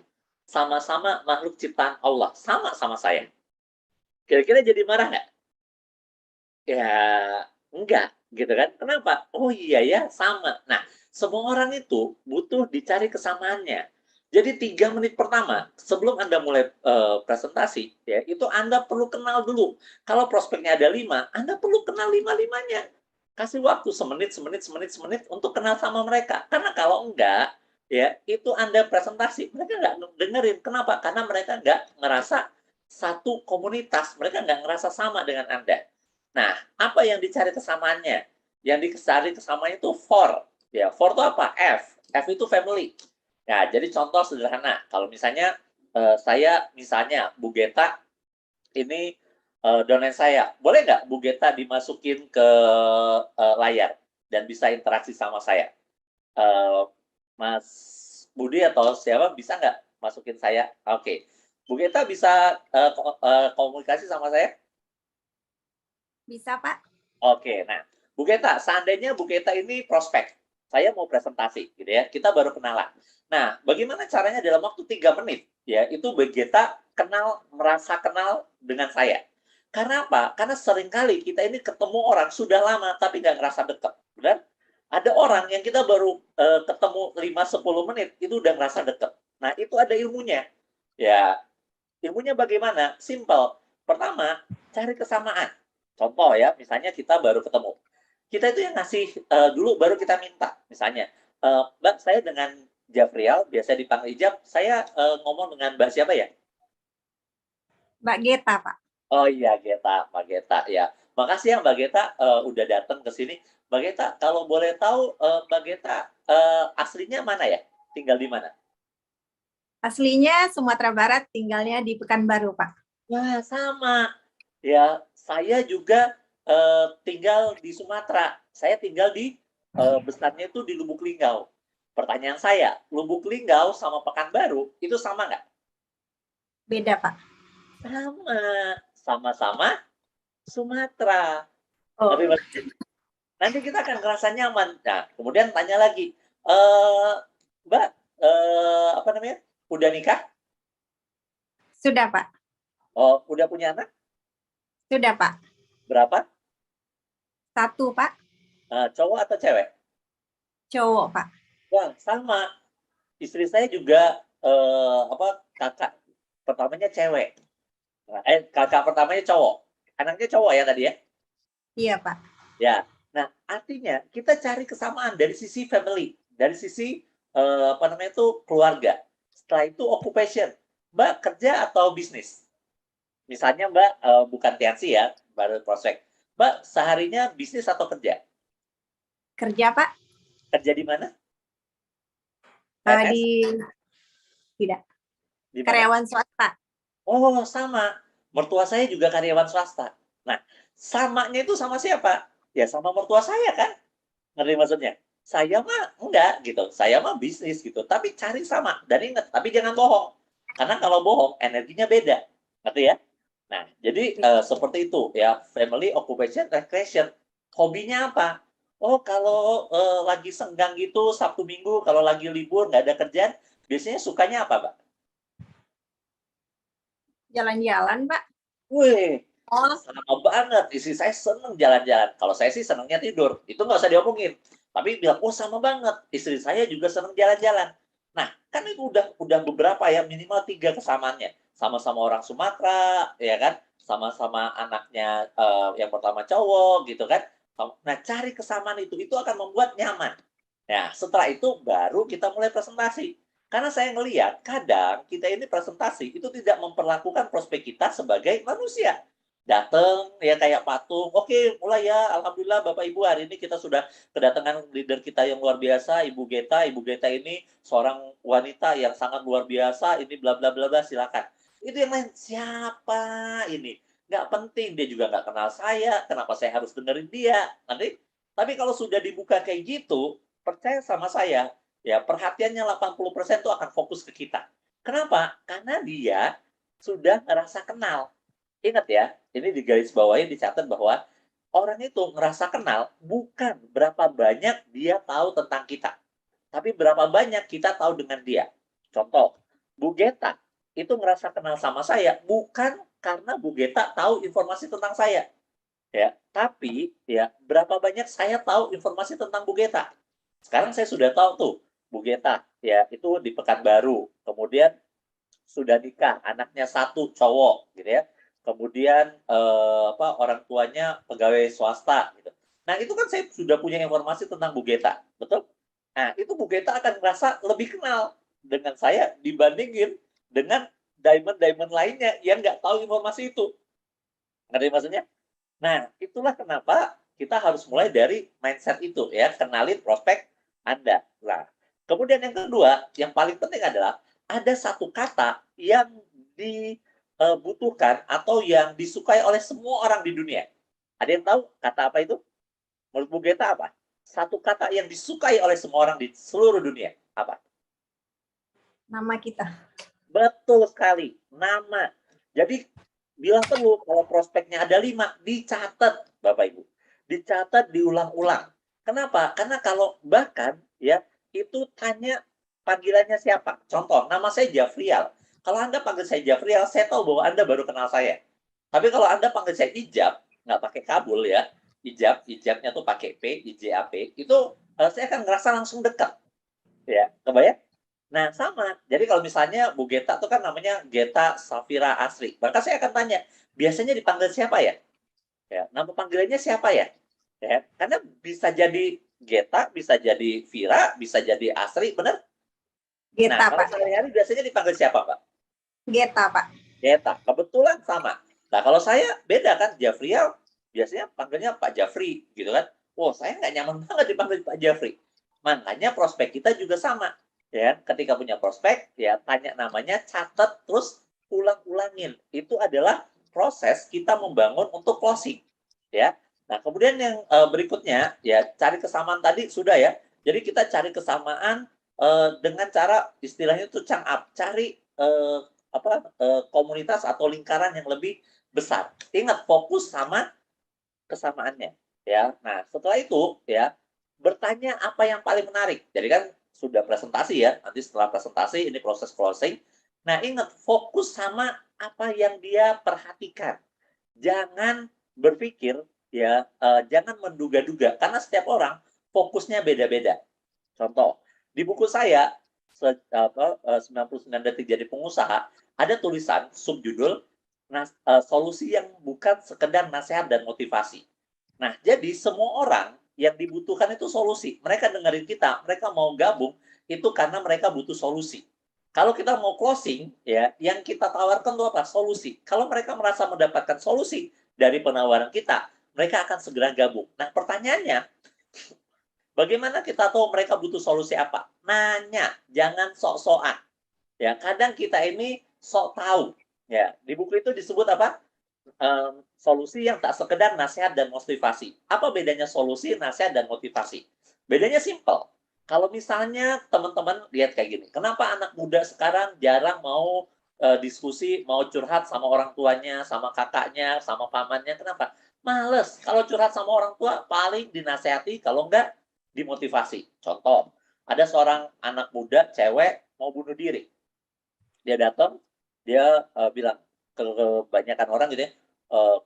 Sama-sama makhluk ciptaan Allah, sama-sama saya. Kira-kira jadi marah nggak? Ya, enggak, gitu kan. Kenapa? Oh iya ya, sama. Nah, semua orang itu butuh dicari kesamaannya. Jadi 3 menit pertama sebelum Anda mulai presentasi, ya itu Anda perlu kenal dulu. Kalau prospeknya ada 5, Anda perlu kenal lima-limanya. Kasih waktu semenit, semenit, semenit, semenit untuk kenal sama mereka. Karena kalau enggak, ya itu Anda presentasi, mereka nggak dengerin. Kenapa? Karena mereka nggak ngerasa satu komunitas, mereka nggak ngerasa sama dengan Anda. Nah, apa yang dicari kesamaannya? Yang dicari kesamaannya itu for. Ya, for itu apa? F. F itu family. Nah, jadi contoh sederhana. Kalau misalnya saya, misalnya Bu Geta ini downline saya, boleh nggak Bu Geta dimasukin ke layar dan bisa interaksi sama saya? Eh, Mas Budi atau siapa bisa nggak masukin saya? Oke. Bu Geta bisa komunikasi sama saya? Bisa, Pak? Oke, nah, Bu Geta, seandainya Bu Geta ini prospek, saya mau presentasi, gitu ya, kita baru kenalan. Nah, bagaimana caranya dalam waktu 3 menit, ya, itu Bu Geta kenal, merasa kenal dengan saya. Karena apa? Karena seringkali kita ini ketemu orang sudah lama, tapi nggak ngerasa dekat, benar? Ada orang yang kita baru ketemu 5-10 menit, itu udah ngerasa dekat. Nah, itu ada ilmunya. Ya, ilmunya bagaimana? Simple. Pertama, cari kesamaan. Contoh ya, misalnya kita baru ketemu. Kita itu yang ngasih dulu, baru kita minta. Misalnya, Mbak, saya dengan Jafrial, biasa dipanggil Jaf, saya ngomong dengan Mbak siapa ya? Mbak Geta, Pak. Oh iya, Geta, Mbak Geta ya. Makasih ya Mbak Geta udah datang ke sini. Mbak Geta, kalau boleh tahu Mbak Geta aslinya mana ya? Tinggal di mana? Aslinya Sumatera Barat, tinggalnya di Pekanbaru, Pak. Wah, sama. Ya, saya juga tinggal di Sumatera. Saya tinggal di besarnya itu di Lubuk Linggau. Pertanyaan saya, Lubuk Linggau sama Pekanbaru itu sama nggak? Beda, Pak. Sama. Sama-sama Sumatera. Oh, Ngerti, Mas? Nanti kita akan ngerasa nyaman. Nah, kemudian tanya lagi, Mbak, apa namanya? Udah nikah? sudah, Pak. Oh, udah punya anak? Sudah, Pak. Berapa? 1, Pak. Cowok atau cewek? Cowok, Pak. Wah, sama. Istri saya juga apa kakak pertamanya cewek. Nah, kakak pertamanya cowok. Anaknya cowok ya tadi ya? Iya, Pak. Ya. Nah, artinya kita cari kesamaan dari sisi family, dari sisi apa namanya itu keluarga. Setelah itu occupation. Mbak kerja atau bisnis? Misalnya Mbak bukan Tiansi ya, baru prospek. Mbak seharinya bisnis atau kerja? Kerja, Pak. Kerja di mana? PNS? Di tidak Di mana? karyawan swasta. Oh, sama. Mertua saya juga karyawan swasta. Nah, samanya itu sama siapa? Ya sama mertua saya kan? Ngerti maksudnya? Saya mah enggak gitu. Saya mah bisnis gitu. Tapi cari sama. Dan ingat, tapi jangan bohong. Karena kalau bohong, energinya beda. Ngerti ya? Nah, jadi seperti itu ya. Family, occupation, recreation. Hobinya apa? Oh, kalau lagi senggang gitu, Sabtu Minggu, kalau lagi libur, nggak ada kerjaan, biasanya sukanya apa, Mbak? Jalan-jalan, Pak. Wih, Oh, sama banget. Istri saya seneng jalan-jalan. Kalau saya sih senengnya tidur. Itu nggak usah diomongin. Tapi bilang, oh sama banget. Istri saya juga seneng jalan-jalan. Nah, kan itu udah beberapa ya, minimal 3 kesamaannya. Sama-sama orang Sumatera, ya kan? Sama-sama anaknya yang pertama cowok, gitu kan? Nah, cari kesamaan itu akan membuat nyaman. Nah, setelah itu baru kita mulai presentasi. Karena saya ngelihat kadang kita ini presentasi itu tidak memperlakukan prospek kita sebagai manusia. Datang ya kayak patung, oke mulai ya, alhamdulillah Bapak Ibu hari ini kita sudah kedatangan leader kita yang luar biasa, Ibu Geta. Ibu Geta ini seorang wanita yang sangat luar biasa, ini bla bla bla bla, silakan. Itu yang lain, siapa ini? nggak penting, dia juga nggak kenal saya, kenapa saya harus dengerin dia? Tapi kalau sudah dibuka kayak gitu, percaya sama saya, ya perhatiannya 80% itu akan fokus ke kita. Kenapa? Karena dia sudah ngerasa kenal. Ingat ya, ini di garis bawahnya dicatat bahwa orang itu ngerasa kenal bukan berapa banyak dia tahu tentang kita, tapi berapa banyak kita tahu dengan dia. Contoh, Bu Geta itu ngerasa kenal sama saya bukan karena Bu Geta tahu informasi tentang saya, ya, tapi ya berapa banyak saya tahu informasi tentang Bu Geta. Sekarang saya sudah tahu tuh Bu Geta, ya itu di Pekanbaru, kemudian sudah nikah, anaknya 1 cowok, gitu ya. Kemudian orang tuanya pegawai swasta, gitu. Nah itu kan saya sudah punya informasi tentang Bu Geta, betul? Nah itu Bu Geta akan merasa lebih kenal dengan saya dibandingin dengan diamond-diamond lainnya yang nggak tahu informasi itu. Ngerti maksudnya? Nah, itulah kenapa kita harus mulai dari mindset itu ya, kenalin prospek Anda. Nah, kemudian yang kedua, yang paling penting adalah ada satu kata yang dibutuhkan atau yang disukai oleh semua orang di dunia. Ada yang tahu kata apa itu? Menurut Bu Geta apa? Satu kata yang disukai oleh semua orang di seluruh dunia. Apa? Nama kita. Betul sekali, nama. Jadi bilang perlu kalau prospeknya ada 5, dicatat Bapak Ibu. Dicatat, diulang-ulang. Kenapa? Karena kalau bahkan ya itu tanya panggilannya siapa. Contoh, nama saya Jafrial. Kalau Anda panggil saya Jafrial, saya tahu bahwa Anda baru kenal saya. Tapi kalau Anda panggil saya Ijab, nggak pakai kabul ya, Ijabnya tuh pakai P, IJAP, itu saya akan ngerasa langsung dekat. Ya, kebayang? Nah, sama. Jadi kalau misalnya Bu Geta itu kan namanya Geta Safira Asri. Maka saya akan tanya, biasanya dipanggil siapa ya? Ya, nama panggilannya siapa ya? Ya, karena bisa jadi Geta, bisa jadi Vira, bisa jadi Asri, benar? Geta, Nah, kalau Pak. sehari-hari biasanya dipanggil siapa, Pak? Geta, Pak. Geta. Kebetulan sama. Nah, kalau saya beda kan, Jafrial, biasanya panggilnya Pak Jafri, gitu kan. Oh, saya nggak nyaman banget dipanggil Pak Jafri. Makanya prospek kita juga sama. Ya, ketika punya prospek, ya tanya namanya, catat, terus ulang-ulangin. Itu adalah proses kita membangun untuk closing. Ya. Nah, kemudian yang berikutnya, ya cari kesamaan tadi sudah ya. Jadi kita cari kesamaan dengan cara istilahnya itu chunk up, cari komunitas atau lingkaran yang lebih besar. Ingat fokus sama kesamaannya, ya. Nah, setelah itu ya bertanya apa yang paling menarik. Jadi kan sudah presentasi ya. Nanti setelah presentasi ini proses closing. Nah, ingat fokus sama apa yang dia perhatikan. Jangan berpikir ya, jangan menduga-duga karena setiap orang fokusnya beda-beda. Contoh, di buku saya 99 detik jadi pengusaha, ada tulisan subjudul solusi yang bukan sekedar nasihat dan motivasi. Nah, jadi semua orang yang dibutuhkan itu solusi. Mereka dengerin kita, mereka mau gabung itu karena mereka butuh solusi. Kalau kita mau closing, ya, yang kita tawarkan itu apa? Solusi. Kalau mereka merasa mendapatkan solusi dari penawaran kita, mereka akan segera gabung. Nah, pertanyaannya, bagaimana kita tahu mereka butuh solusi apa? Nanya, jangan sok-sokan. Ya, kadang kita ini sok tahu. Ya, di buku itu disebut apa? Solusi yang tak sekedar nasihat dan motivasi. Apa bedanya solusi, nasihat, dan motivasi? Bedanya simple. Kalau misalnya teman-teman lihat kayak gini, kenapa anak muda sekarang jarang mau diskusi, mau curhat sama orang tuanya, sama kakaknya, sama pamannya, kenapa? Males. Kalau curhat sama orang tua, paling dinasehati, kalau enggak, dimotivasi. Contoh, ada seorang anak muda, cewek, mau bunuh diri. Dia datang, dia bilang ke kebanyakan orang gitu ya,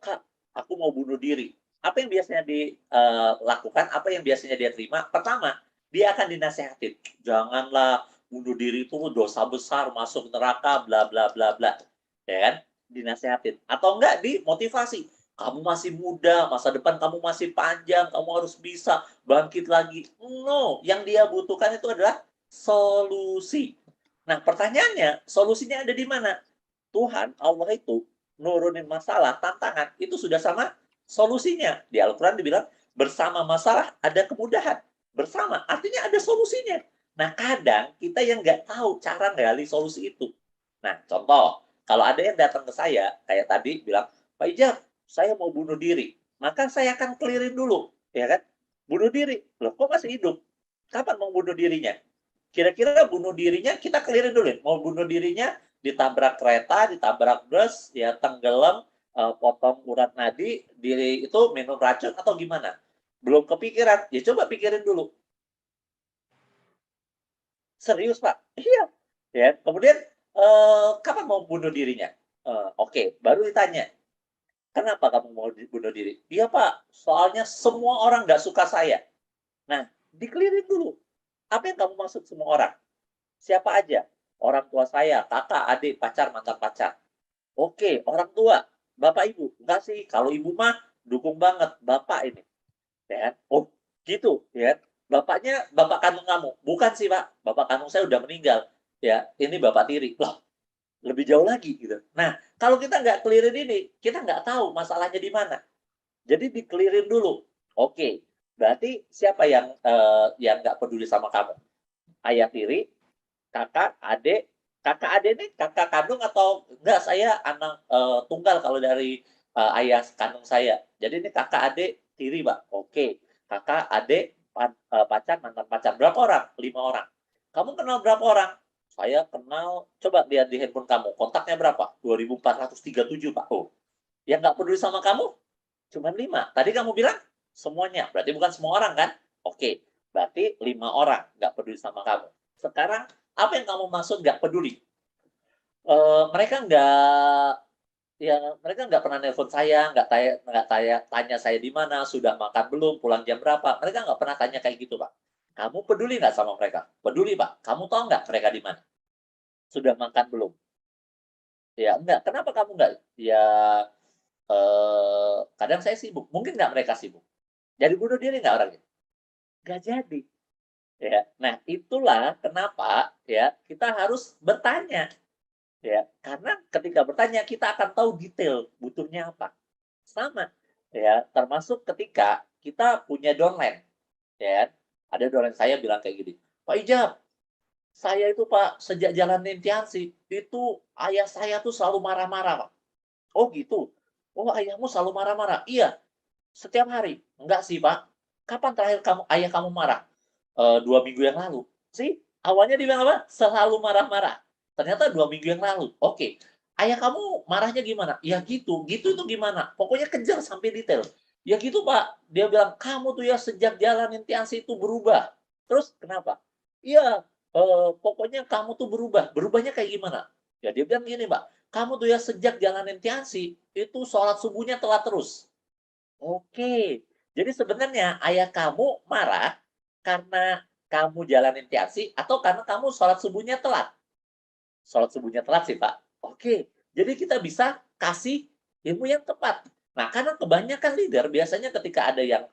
Kak, aku mau bunuh diri. Apa yang biasanya dilakukan, apa yang biasanya dia terima? Pertama, dia akan dinasehatin. Janganlah bunuh diri itu dosa besar, masuk neraka, bla bla bla bla. Ya kan? Dinasehatin. Atau enggak dimotivasi. Kamu masih muda, masa depan kamu masih panjang, kamu harus bisa bangkit lagi. No, yang dia butuhkan itu adalah solusi. Nah, pertanyaannya, solusinya ada di mana? Tuhan, Allah itu nurunin masalah, tantangan, itu sudah sama solusinya. Di Al-Quran dibilang, bersama masalah ada kemudahan. Bersama, artinya ada solusinya. Nah, kadang kita yang nggak tahu cara gali solusi itu. Nah, contoh, kalau ada yang datang ke saya, kayak tadi bilang, Pak Pak Ijab, saya mau bunuh diri. Maka saya akan clearin dulu, ya kan? Bunuh diri. Loh, kok masih hidup? Kapan mau bunuh dirinya? Kira-kira bunuh dirinya kita clearin dulu. Mau bunuh dirinya ditabrak kereta, ditabrak bus, ya tenggelam, potong urat nadi, diri itu minum racun atau gimana? Belum kepikiran. Ya coba pikirin dulu. Serius, Pak? Iya. Ya, kemudian kapan mau bunuh dirinya? Oke, baru ditanya, kenapa kamu mau bunuh diri? Iya, Pak, soalnya semua orang nggak suka saya. Nah, dikelirin dulu. Apa yang kamu maksud semua orang? Siapa aja? Orang tua saya, kakak, adik, pacar, mantan pacar. Oke, orang tua, bapak ibu. Enggak sih, kalau ibu mah dukung banget bapak ini. Ya kan? Oh, gitu, ya. Bapaknya bapak kandung kamu. Bukan sih, Pak. Bapak kandung saya udah meninggal. Ya, ini bapak tiri. Loh, lebih jauh lagi gitu. Nah, kalau kita nggak clearin ini, kita nggak tahu masalahnya di mana. Jadi di-clearin dulu. Oke, berarti siapa yang nggak peduli sama kamu? Ayah tiri, kakak adik ini kakak kandung atau enggak? Saya anak tunggal kalau dari ayah kandung saya. Jadi ini kakak adik tiri, Pak. Oke, kakak adik pacar mantan pacar berapa orang? 5 orang. Kamu kenal berapa orang? Saya kenal, coba lihat di handphone kamu, kontaknya berapa? 2437, Pak. Oh, yang nggak peduli sama kamu cuma 5. Tadi kamu bilang semuanya, berarti bukan semua orang kan? Oke, berarti 5 orang nggak peduli sama kamu. Sekarang, apa yang kamu maksud nggak peduli? Mereka nggak pernah nelpon saya, tanya saya di mana, sudah makan belum, pulang jam berapa. Mereka nggak pernah tanya kayak gitu, Pak. Kamu peduli nggak sama mereka? Peduli, Pak. Kamu tahu nggak mereka di mana? Sudah makan belum? Ya, enggak. Kenapa kamu nggak? Ya, kadang saya sibuk. Mungkin nggak mereka sibuk. Jadi bunuh diri nggak orangnya? Nggak jadi. Ya. Nah, itulah kenapa ya kita harus bertanya. Ya, karena ketika bertanya kita akan tahu detail butuhnya apa. Sama. Ya, termasuk ketika kita punya downline. Ya, ada downline saya bilang kayak gini, Pak Ijab, saya itu Pak sejak jalan Nintiansi itu ayah saya tuh selalu marah-marah, Pak. Oh gitu. Oh ayahmu selalu marah-marah. Iya, setiap hari. Enggak sih, Pak. Kapan terakhir ayah kamu marah? 2 minggu yang lalu. Sih, awalnya dia bilang apa? Selalu marah-marah. Ternyata 2 minggu yang lalu. Oke. Ayah kamu marahnya gimana? Ya gitu. Gitu itu gimana? Pokoknya kejar sampai detail. Ya gitu, Pak. Dia bilang, kamu tuh ya sejak jalanin Tiansi itu berubah. Terus kenapa? Iya, pokoknya kamu tuh berubah. Berubahnya kayak gimana? Ya dia bilang gini, Pak. Kamu tuh ya sejak jalanin Tiansi, itu sholat subuhnya telat terus. Oke. Jadi sebenarnya ayah kamu marah karena kamu jalanin tiasi atau karena kamu sholat subuhnya telat? Sholat subuhnya telat sih, Pak. Oke. Jadi kita bisa kasih ilmu yang tepat. Nah, karena kebanyakan leader biasanya ketika ada yang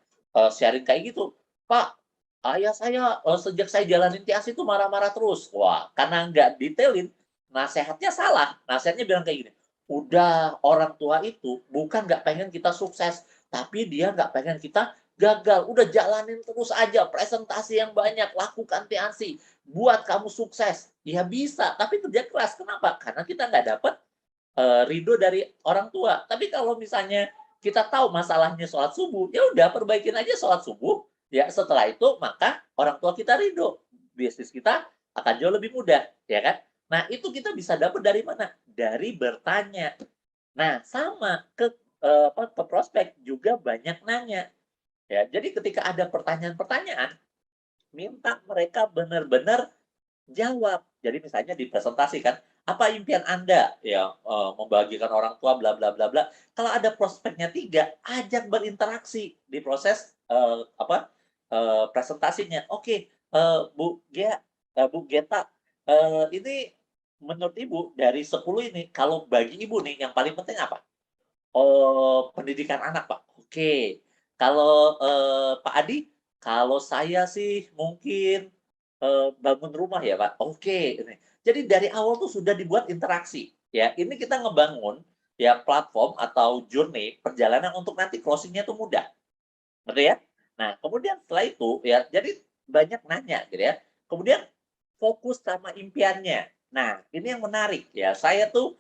sharing kayak gitu, Pak, ayah saya sejak saya jalanin tiasi itu marah-marah terus. Wah, karena nggak detailin, nasehatnya salah. Nasehatnya bilang kayak gini, udah orang tua itu bukan nggak pengen kita sukses, tapi dia nggak pengen kita gagal. Udah jalanin terus aja, presentasi yang banyak, lakukan TNC, buat kamu sukses. Ya bisa, tapi kerja keras. Kenapa? Karena kita nggak dapat ridho dari orang tua. Tapi kalau misalnya kita tahu masalahnya sholat subuh, ya udah perbaikin aja sholat subuh. Ya setelah itu maka orang tua kita ridho, bisnis kita akan jauh lebih mudah, ya kan? Nah itu kita bisa dapat dari mana? Dari bertanya. Nah sama ke prospek juga banyak nanya. Ya, jadi ketika ada pertanyaan-pertanyaan, minta mereka benar-benar jawab. Jadi misalnya dipresentasikan, apa impian Anda? Ya, membagikan orang tua, bla bla bla bla. Kalau ada prospeknya 3, ajak berinteraksi di proses presentasinya. Oke, Bu Geta, ini menurut Ibu dari 10 ini, kalau bagi Ibu nih yang paling penting apa? Oh, pendidikan anak, Pak. Oke. Kalau, Pak Adi, kalau saya sih mungkin, bangun rumah ya, Pak. Oke, ini. Jadi dari awal tuh sudah dibuat interaksi, ya. Ini kita ngebangun, ya, platform atau journey perjalanan untuk nanti closing-nya tuh mudah, ngerti ya? Nah, kemudian setelah itu, ya, jadi banyak nanya gitu ya. Kemudian fokus sama impiannya. Nah, ini yang menarik ya. Saya tuh,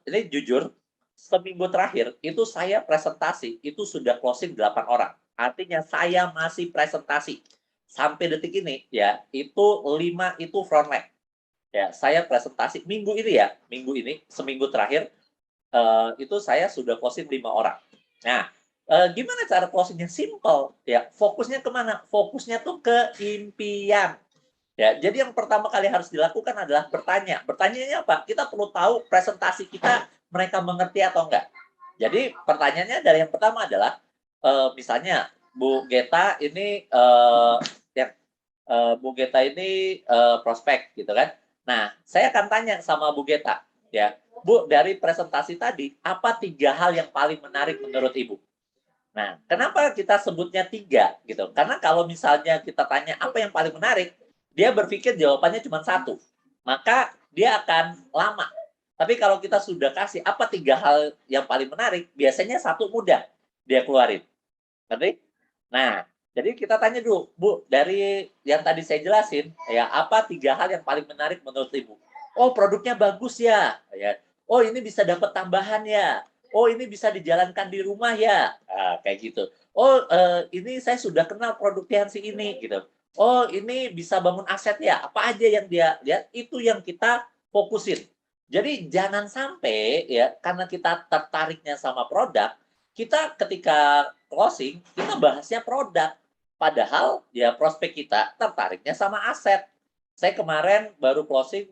ini jujur, seminggu terakhir itu saya presentasi, itu sudah closing 8 orang. Artinya saya masih presentasi. Sampai detik ini ya, itu 5 itu frontline. Ya, saya presentasi minggu ini ya, minggu ini, seminggu terakhir, itu saya sudah closing 5 orang. Nah, gimana cara closingnya? Simple, ya. Fokusnya kemana? Fokusnya tuh ke impian. Ya, jadi yang pertama kali harus dilakukan adalah bertanya. Bertanyanya apa? Kita perlu tahu presentasi kita mereka mengerti atau enggak. Jadi pertanyaannya dari yang pertama adalah, misalnya Bu Geta ini Bu Geta ini prospek gitu kan. Nah, saya akan tanya sama Bu Geta, ya, Bu, dari presentasi tadi, apa 3 hal yang paling menarik menurut Ibu? Nah, kenapa kita sebutnya 3 gitu? Karena kalau misalnya kita tanya apa yang paling menarik, dia berpikir jawabannya cuma 1. Maka dia akan lama. Tapi kalau kita sudah kasih apa 3 hal yang paling menarik, biasanya 1 mudah dia keluarin. Ngerti? Nah, jadi kita tanya dulu, Bu, dari yang tadi saya jelasin, ya, apa 3 hal yang paling menarik menurut Ibu? Oh, produknya bagus ya. Ya. Oh, ini bisa dapat tambahan ya. Oh, ini bisa dijalankan di rumah ya. Nah, kayak gitu. Oh, ini saya sudah kenal produknya si ini gitu. Oh, ini bisa bangun aset ya. Apa aja yang dia lihat itu yang kita fokusin. Jadi jangan sampai ya karena kita tertariknya sama produk, kita ketika closing kita bahasnya produk. Padahal ya prospek kita tertariknya sama aset. Saya kemarin baru closing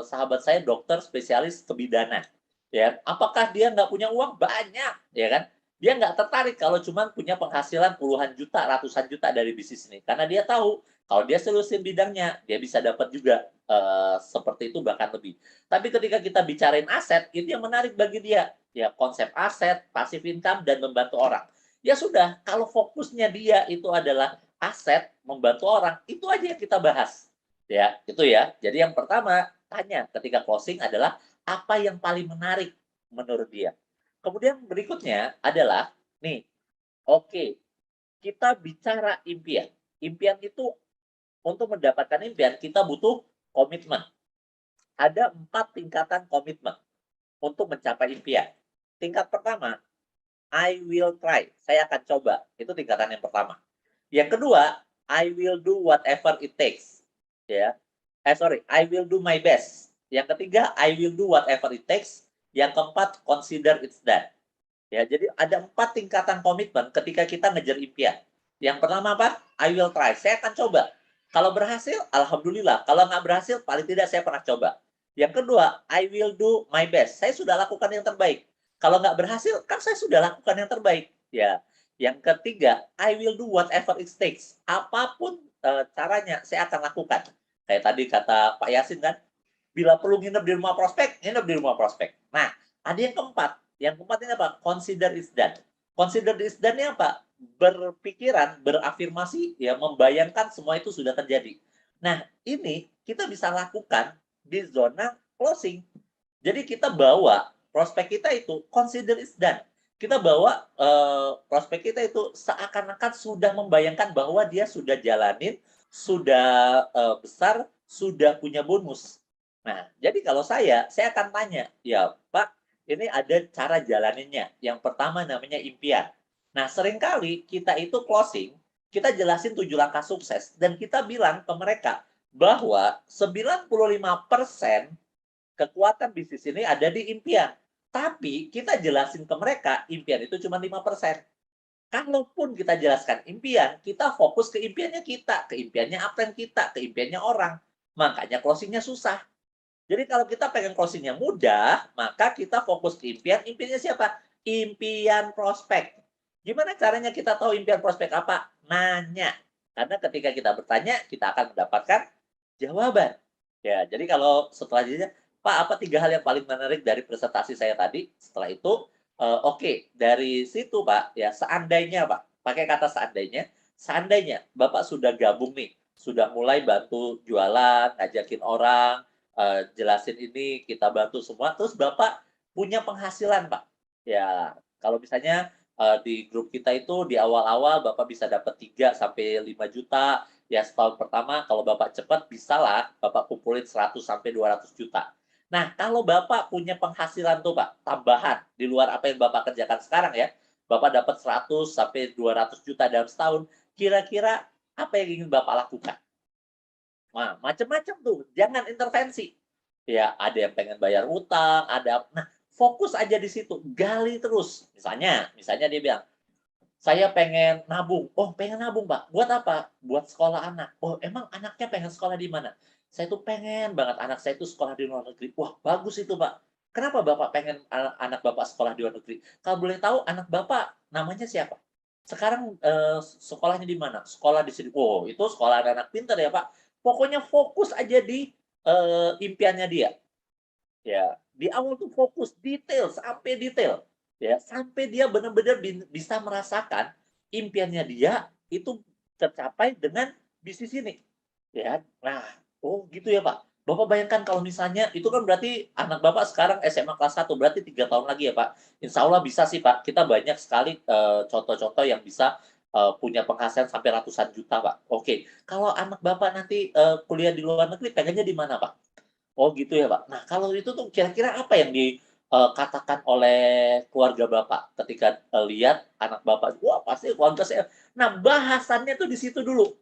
sahabat saya dokter spesialis kebidanan. Ya, apakah dia nggak punya uang? Banyak, ya kan? Dia nggak tertarik kalau cuma punya penghasilan puluhan juta, ratusan juta dari bisnis ini. Karena dia tahu kalau dia seriusin bidangnya, dia bisa dapat juga seperti itu bahkan lebih. Tapi ketika kita bicarain aset, itu yang menarik bagi dia. Ya, konsep aset, passive income, dan membantu orang. Ya sudah, kalau fokusnya dia itu adalah aset, membantu orang, itu aja yang kita bahas. Ya, itu ya. Jadi yang pertama, tanya ketika closing adalah apa yang paling menarik menurut dia. Kemudian berikutnya adalah, nih, oke, kita bicara impian. Impian itu, untuk mendapatkan impian, kita butuh komitmen. Ada 4 tingkatan komitmen untuk mencapai impian. Tingkat pertama, I will try. Saya akan coba. Itu tingkatan yang pertama. Yang kedua, I will do whatever it takes. Ya. I will do my best. Yang ketiga, I will do whatever it takes. Yang keempat, consider it's done. Ya, jadi ada 4 tingkatan komitmen ketika kita ngejar impian. Yang pertama apa? I will try. Saya akan coba. Kalau berhasil, alhamdulillah. Kalau nggak berhasil, paling tidak saya pernah coba. Yang kedua, I will do my best. Saya sudah lakukan yang terbaik. Kalau nggak berhasil, kan saya sudah lakukan yang terbaik. Ya. Yang ketiga, I will do whatever it takes. Apapun caranya, saya akan lakukan. Kayak tadi kata Pak Yasin kan, bila perlu nginep di rumah prospek, nginep di rumah prospek. Nah, ada yang keempat. Yang keempat ini apa? Consider is done. Consider is done ini apa? Berpikiran, berafirmasi, ya, membayangkan semua itu sudah terjadi. Nah, ini kita bisa lakukan di zona closing. Jadi kita bawa prospek kita itu consider is done. Kita bawa prospek kita itu seakan-akan sudah membayangkan bahwa dia sudah jalanin, sudah besar, sudah punya bonus. Nah, jadi kalau saya akan tanya, ya Pak, ini ada cara jalaninnya. Yang pertama namanya impian. Nah, seringkali kita itu closing, kita jelasin 7 langkah sukses, dan kita bilang ke mereka bahwa 95% kekuatan bisnis ini ada di impian. Tapi kita jelasin ke mereka, impian itu cuma 5%. Kalaupun kita jelaskan impian, kita fokus ke impiannya kita, ke impiannya upline kita, ke impiannya orang. Makanya closingnya susah. Jadi kalau kita pengen closingnya mudah, maka kita fokus ke impian. Impiannya siapa? Impian prospek. Gimana caranya kita tahu impian prospek apa? Nanya. Karena ketika kita bertanya, kita akan mendapatkan jawaban. Ya, jadi kalau setelah jadinya, Pak, apa 3 hal yang paling menarik dari presentasi saya tadi? Setelah itu, oke, dari situ Pak, ya seandainya Pak, pakai kata seandainya Bapak sudah gabung nih, sudah mulai bantu jualan, ngajakin orang, jelasin ini, kita bantu semua, terus Bapak punya penghasilan, Pak. Ya, kalau misalnya di grup kita itu di awal-awal Bapak bisa dapat 3 sampai 5 juta, ya setahun pertama kalau Bapak cepat bisalah Bapak kumpulin 100 sampai 200 juta. Nah, kalau Bapak punya penghasilan tuh Pak, tambahan di luar apa yang Bapak kerjakan sekarang ya, Bapak dapat 100 sampai 200 juta dalam setahun, kira-kira apa yang ingin Bapak lakukan? Nah, macam-macam tuh, jangan intervensi. Ya, ada yang pengen bayar utang, nah, fokus aja di situ, gali terus. Misalnya dia bilang, saya pengen nabung. Oh, pengen nabung, Pak. Buat apa? Buat sekolah anak. Oh, emang anaknya pengen sekolah di mana? Saya tuh pengen banget anak saya itu sekolah di luar negeri. Wah, bagus itu, Pak. Kenapa Bapak pengen anak Bapak sekolah di luar negeri? Kalau boleh tahu, anak Bapak namanya siapa? Sekarang sekolahnya di mana? Sekolah di sini. Oh, itu sekolah anak pintar ya, Pak. Pokoknya fokus aja di impiannya dia. Ya, di awal tuh fokus detail sampai detail. Ya, sampai dia benar-benar bisa merasakan impiannya dia itu tercapai dengan bisnis ini. Ya. Nah, oh gitu ya, Pak. Bapak bayangkan kalau misalnya itu kan berarti anak Bapak sekarang SMA kelas 1, berarti 3 tahun lagi ya, Pak. Insya Allah bisa sih, Pak. Kita banyak sekali contoh-contoh yang bisa punya penghasilan sampai ratusan juta, Pak. Oke, kalau anak Bapak nanti kuliah di luar negeri, pengennya di mana, Pak? Oh gitu ya, Pak. Nah, kalau itu tuh kira-kira apa yang dikatakan oleh keluarga Bapak ketika lihat anak Bapak, wah pasti keluarga saya. Nah, bahasannya tuh di situ dulu.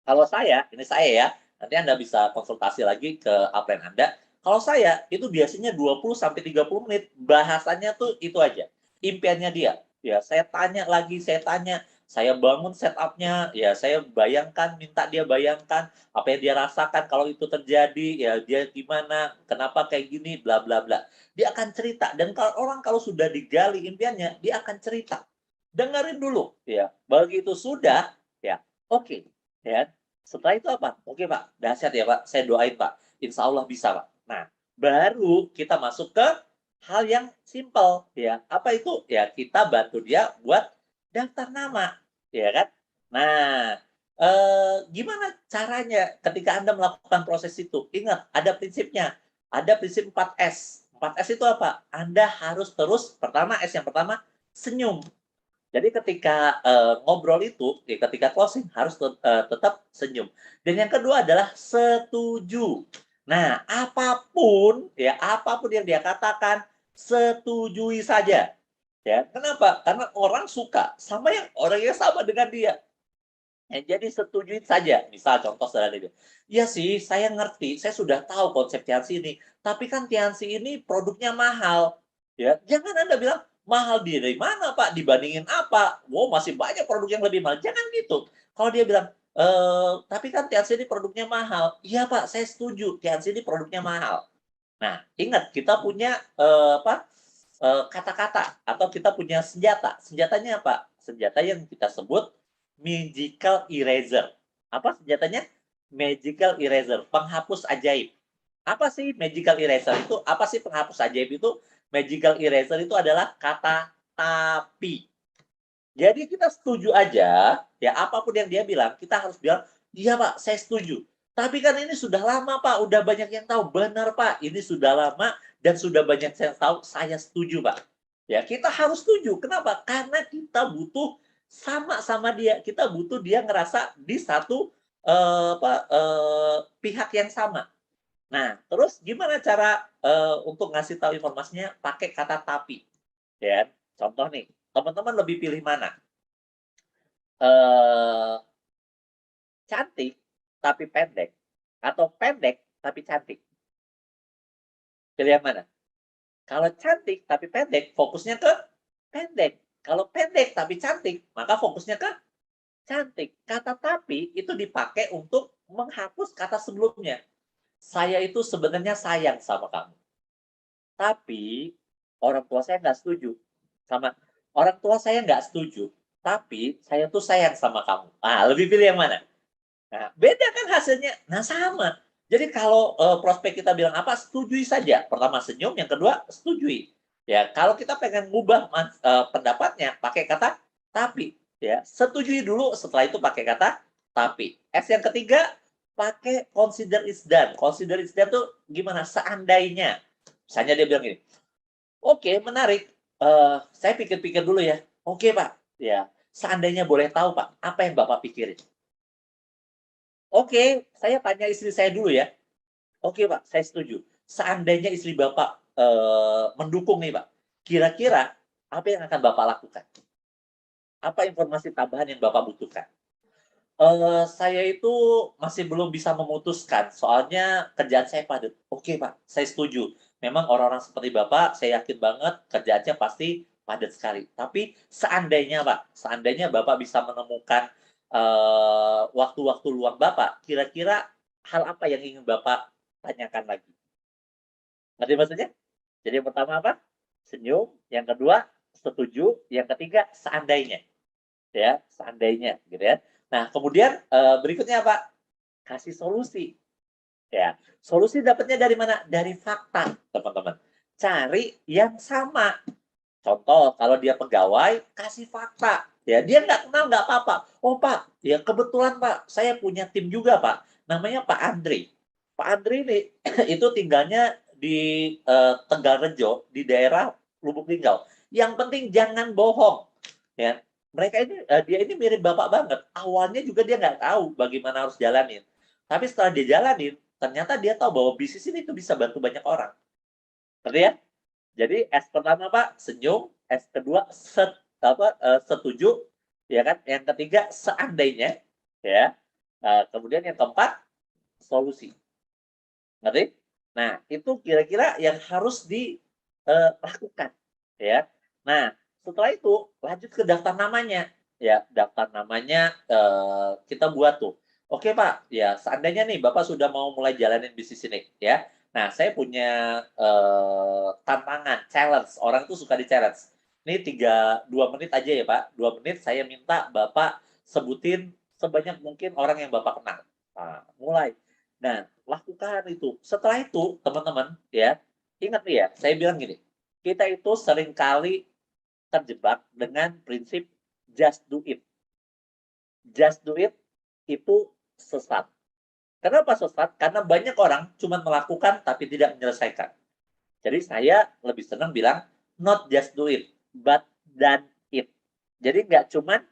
Kalau saya, ini saya ya, nanti Anda bisa konsultasi lagi ke upline Anda. Kalau saya, itu biasanya 20 sampai 30 menit, bahasannya tuh itu aja. Impiannya dia. Ya, saya tanya lagi, saya bangun setup-nya, ya saya bayangkan, minta dia bayangkan apa yang dia rasakan kalau itu terjadi, ya dia gimana, kenapa kayak gini, bla bla bla. Dia akan cerita, dan kalau sudah digali impiannya, dia akan cerita. Dengerin dulu, ya. Begitu sudah, ya, oke. Ya, setelah itu apa? Oke Pak, dahsyat ya Pak, saya doain Pak, insya Allah bisa Pak. Nah, baru kita masuk ke hal yang simpel ya. Apa itu? Ya kita bantu dia buat daftar nama, ya kan? Nah, gimana caranya ketika Anda melakukan proses itu? Ingat, ada prinsipnya. Ada prinsip 4S. 4S itu apa? Anda harus terus, S yang pertama, senyum. Jadi ketika ngobrol itu, ya ketika closing harus tetap senyum. Dan yang kedua adalah setuju. Nah, apapun yang dia katakan, setujui saja. Ya, kenapa? Karena orang suka sama yang orangnya sama dengan dia. Ya, jadi setujuin saja. Misal contoh sederhana, iya sih, saya ngerti, saya sudah tahu konsep Tiansi ini. Tapi kan Tiansi ini produknya mahal. Ya, jangan Anda bilang mahal dari mana Pak? Dibandingin apa? Wow, masih banyak produk yang lebih mahal. Jangan gitu. Kalau dia bilang, tapi kan Tiansi ini produknya mahal. Iya Pak, saya setuju. Tiansi ini produknya mahal. Nah, ingat kita punya kata-kata atau kita punya senjata. Senjatanya apa? Senjata yang kita sebut magical eraser. Apa senjatanya? Magical eraser, penghapus ajaib. Apa sih magical eraser itu? Apa sih penghapus ajaib itu? Magical eraser itu adalah kata tapi. Jadi kita setuju aja, ya apapun yang dia bilang, kita harus bilang, iya Pak, saya setuju. Tapi kan ini sudah lama Pak, udah banyak yang tahu. Benar Pak, ini sudah lama dan sudah banyak yang tahu, saya setuju Pak. Ya kita harus setuju. Kenapa? Karena kita butuh sama-sama dia. Kita butuh dia ngerasa di satu pihak yang sama. Nah, terus gimana cara untuk ngasih tahu informasinya? Pakai kata tapi. Ya, contoh nih, teman-teman lebih pilih mana? Eh, cantik tapi pendek atau pendek tapi cantik? Pilih yang mana? Kalau cantik tapi pendek, fokusnya ke pendek. Kalau pendek tapi cantik, maka fokusnya ke cantik. Kata tapi itu dipakai untuk menghapus kata sebelumnya. Saya itu sebenarnya sayang sama kamu. Tapi orang tua saya nggak setuju. Sama orang tua saya nggak setuju. Tapi saya tuh sayang sama kamu. Ah, lebih pilih yang mana? Nah, beda kan hasilnya? Nah, sama. Jadi kalau prospek kita bilang apa, setujui saja. Pertama senyum, yang kedua setujui. Ya, kalau kita pengen ngubah pendapatnya, pakai kata tapi. Ya, setujui dulu, setelah itu pakai kata tapi. S yang ketiga, pakai consider is done. Consider is done tuh gimana? Seandainya. Misalnya dia bilang gini, oke, menarik. Saya pikir-pikir dulu ya. Oke, Pak. Ya, seandainya boleh tahu, Pak, apa yang Bapak pikirin? Oke, saya tanya istri saya dulu ya. Oke, Pak, saya setuju. seandainya istri Bapak mendukung nih Pak, kira-kira apa yang akan Bapak lakukan? Apa informasi tambahan yang Bapak butuhkan? Saya itu masih belum bisa memutuskan, soalnya kerjaan saya padat. Oke Pak, saya setuju. Memang orang-orang seperti Bapak, saya yakin banget kerjaannya pasti padat sekali. Tapi seandainya Pak, seandainya Bapak bisa menemukan waktu-waktu luang Bapak, kira-kira hal apa yang ingin Bapak tanyakan lagi? Ngerti maksudnya? Jadi yang pertama apa? Senyum. Yang kedua, setuju. Yang ketiga, seandainya. Ya, seandainya, gitu ya. Nah, kemudian berikutnya apa? Kasih solusi. Ya, solusi dapatnya dari mana? Dari fakta, teman-teman. Cari yang sama. Contoh, kalau dia pegawai, kasih fakta. Ya, dia nggak kenal nggak apa-apa. Oh Pak, ya kebetulan Pak, saya punya tim juga Pak. Namanya Pak Andri. Pak Andri ini itu tinggalnya di Tegalrejo, di daerah Lubuk Linggau. Yang penting jangan bohong. Ya, mereka ini dia ini mirip bapak banget. Awalnya juga dia nggak tahu bagaimana harus jalanin. Tapi setelah dia jalanin, ternyata dia tahu bahwa bisnis ini itu bisa bantu banyak orang. Ngerti ya? Jadi S pertama Pak, senyum, S kedua setuju, ya kan? Yang ketiga seandainya, ya. Kemudian yang keempat solusi. Ngerti? Nah, itu kira-kira yang harus dilakukan, ya. Nah, setelah itu lanjut ke daftar namanya, ya. Daftar namanya kita buat tuh. Oke Pak, ya seandainya nih Bapak sudah mau mulai jalanin bisnis ini, ya. Nah, saya punya tantangan, challenge. Orang tuh suka di-challenge. Ini 2 menit aja ya Pak. 2 menit saya minta Bapak sebutin sebanyak mungkin orang yang Bapak kenal. Nah, mulai. Nah, lakukan itu. Setelah itu, teman-teman, ya, ingat nih ya, saya bilang gini, kita itu seringkali terjebak dengan prinsip just do it. Just do it itu sesat. Kenapa sesat? Karena banyak orang cuma melakukan tapi tidak menyelesaikan. Jadi saya lebih senang bilang, not just do it, but done it. Jadi nggak cuma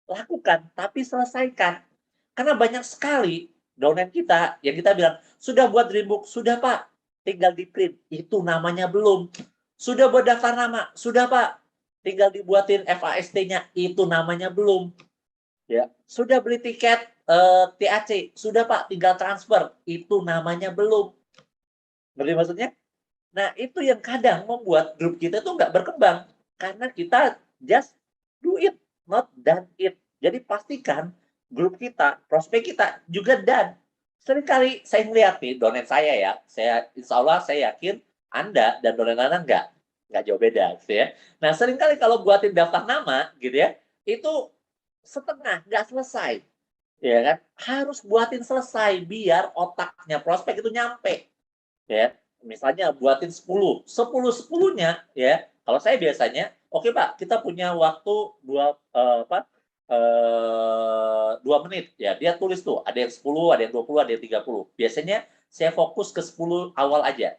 lakukan, tapi selesaikan. Karena banyak sekali downline kita yang kita bilang, sudah buat dream book, sudah Pak, tinggal di print. Itu namanya belum. Sudah buat daftar nama, sudah Pak, tinggal dibuatin FAST-nya. Itu namanya belum. Ya, sudah beli tiket TAC, sudah Pak, tinggal transfer. Itu namanya belum. Ngerti maksudnya? Nah, itu yang kadang membuat grup kita tuh nggak berkembang. Karena kita just do it, not done it. Jadi pastikan grup kita, prospek kita juga done. Seringkali saya melihat nih, donen saya ya, insya Allah saya yakin Anda dan donen Anda nggak jauh beda gitu ya. Nah, seringkali kalau buatin daftar nama gitu ya, itu setengah, nggak selesai. Ya kan? Harus buatin selesai biar otaknya prospek itu nyampe. Ya, misalnya buatin 10, 10-10-nya ya. Kalau saya biasanya, oke Pak, kita punya waktu 2 menit ya. Dia tulis tuh, ada yang 10, ada yang 20, ada yang 30. Biasanya saya fokus ke 10 awal aja.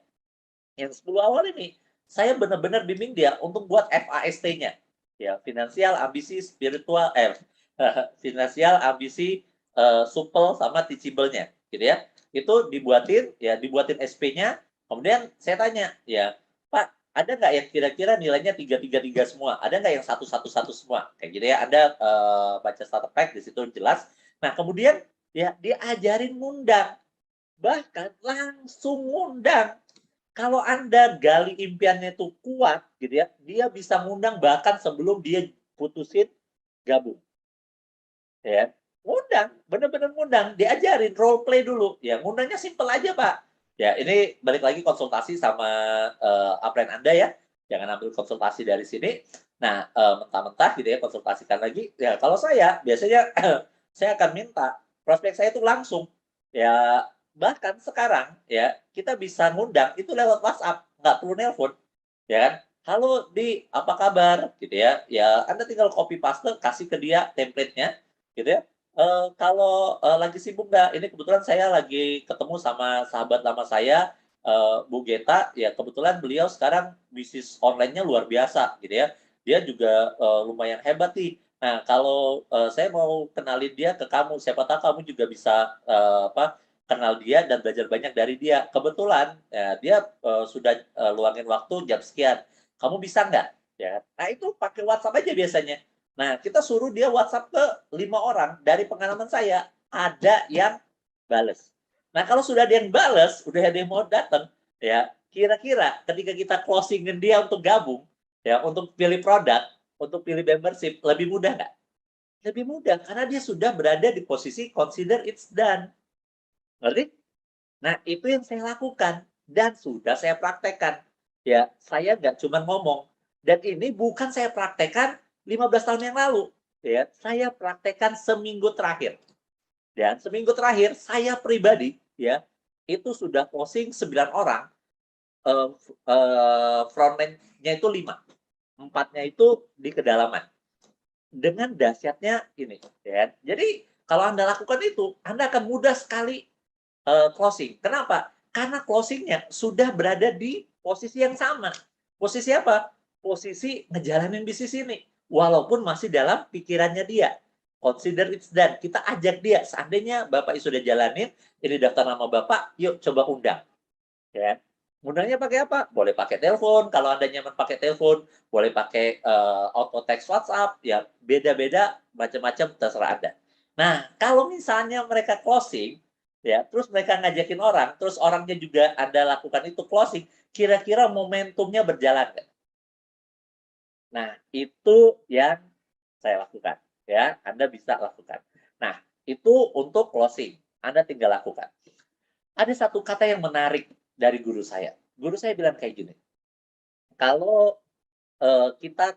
Yang 10 awal ini saya benar-benar bimbing dia untuk buat FAST-nya. Ya, finansial, ambisi, spiritual, finansial, ambisi, supel sama teachable-nya, gitu ya. Itu dibuatin SP-nya. Kemudian saya tanya, ya, Pak, ada nggak yang kira-kira nilainya 3-3-3 semua? Ada nggak yang 1-1-1 semua? Kayak gitu ya. Anda baca starter pack di situ jelas. Nah, kemudian ya diajarin ngundang. Bahkan langsung ngundang. Kalau Anda gali impiannya itu kuat, gitu ya, dia bisa ngundang bahkan sebelum dia putusin gabung. Ya, ngundang, benar-benar ngundang, diajarin role play dulu. Ya, ngundangnya simple aja, Pak. Ya, ini balik lagi konsultasi sama upline Anda ya. Jangan ambil konsultasi dari sini. Nah, mentah-mentah gitu ya, konsultasikan lagi. Ya, kalau saya biasanya saya akan minta prospek saya itu langsung. Ya, bahkan sekarang ya kita bisa ngundang itu lewat WhatsApp, nggak perlu nelpon, ya kan? Halo di apa kabar, gitu ya? Ya Anda tinggal copy paste kasih ke dia template-nya, gitu ya. Kalau lagi sibuk nggak? Ini kebetulan saya lagi ketemu sama sahabat lama saya, Bu Geta. Ya kebetulan beliau sekarang bisnis online-nya luar biasa, gitu ya. Dia juga lumayan hebat nih. Nah, kalau saya mau kenalin dia ke kamu, siapa tahu kamu juga bisa kenal dia dan belajar banyak dari dia. Kebetulan ya, dia sudah luangin waktu jam sekian. Kamu bisa nggak? Ya, nah itu pakai WhatsApp aja biasanya. Nah, kita suruh dia WhatsApp ke 5 orang. Dari pengalaman saya, ada yang bales. Nah, kalau sudah ada yang bales, udah ada yang mau datang, ya, kira-kira ketika kita closingin dia untuk gabung, ya, untuk pilih produk, untuk pilih membership, lebih mudah nggak? Lebih mudah, karena dia sudah berada di posisi consider it's done. Ngerti? Nah, itu yang saya lakukan dan sudah saya praktekkan. Ya, saya nggak cuma ngomong. Dan ini bukan saya praktekkan 15 tahun yang lalu. Ya, saya praktekkan seminggu terakhir. Dan seminggu terakhir saya pribadi ya itu sudah closing 9 orang, frontend-nya itu 5. 4-nya itu di kedalaman. Dengan dahsyatnya ini, ya. Jadi kalau Anda lakukan itu, Anda akan mudah sekali closing. Kenapa? Karena closing-nya sudah berada di posisi yang sama. Posisi apa? Posisi ngejalanin bisnis ini. Walaupun masih dalam pikirannya dia. Consider it's done. Kita ajak dia. Seandainya Bapak sudah jalanin, ini daftar nama Bapak, yuk coba undang. Ya. Undangnya pakai apa? Boleh pakai telepon. Kalau Anda nyaman pakai telepon, boleh pakai auto text WhatsApp. Ya, beda-beda, macam-macam terserah Anda. Nah, kalau misalnya mereka closing, ya, terus mereka ngajakin orang, terus orangnya juga Anda lakukan itu closing, kira-kira momentumnya berjalan nggak? Nah, itu yang saya lakukan. Ya, Anda bisa lakukan. Nah, itu untuk closing. Anda tinggal lakukan. Ada satu kata yang menarik dari guru saya. Guru saya bilang kayak gini, kalau kita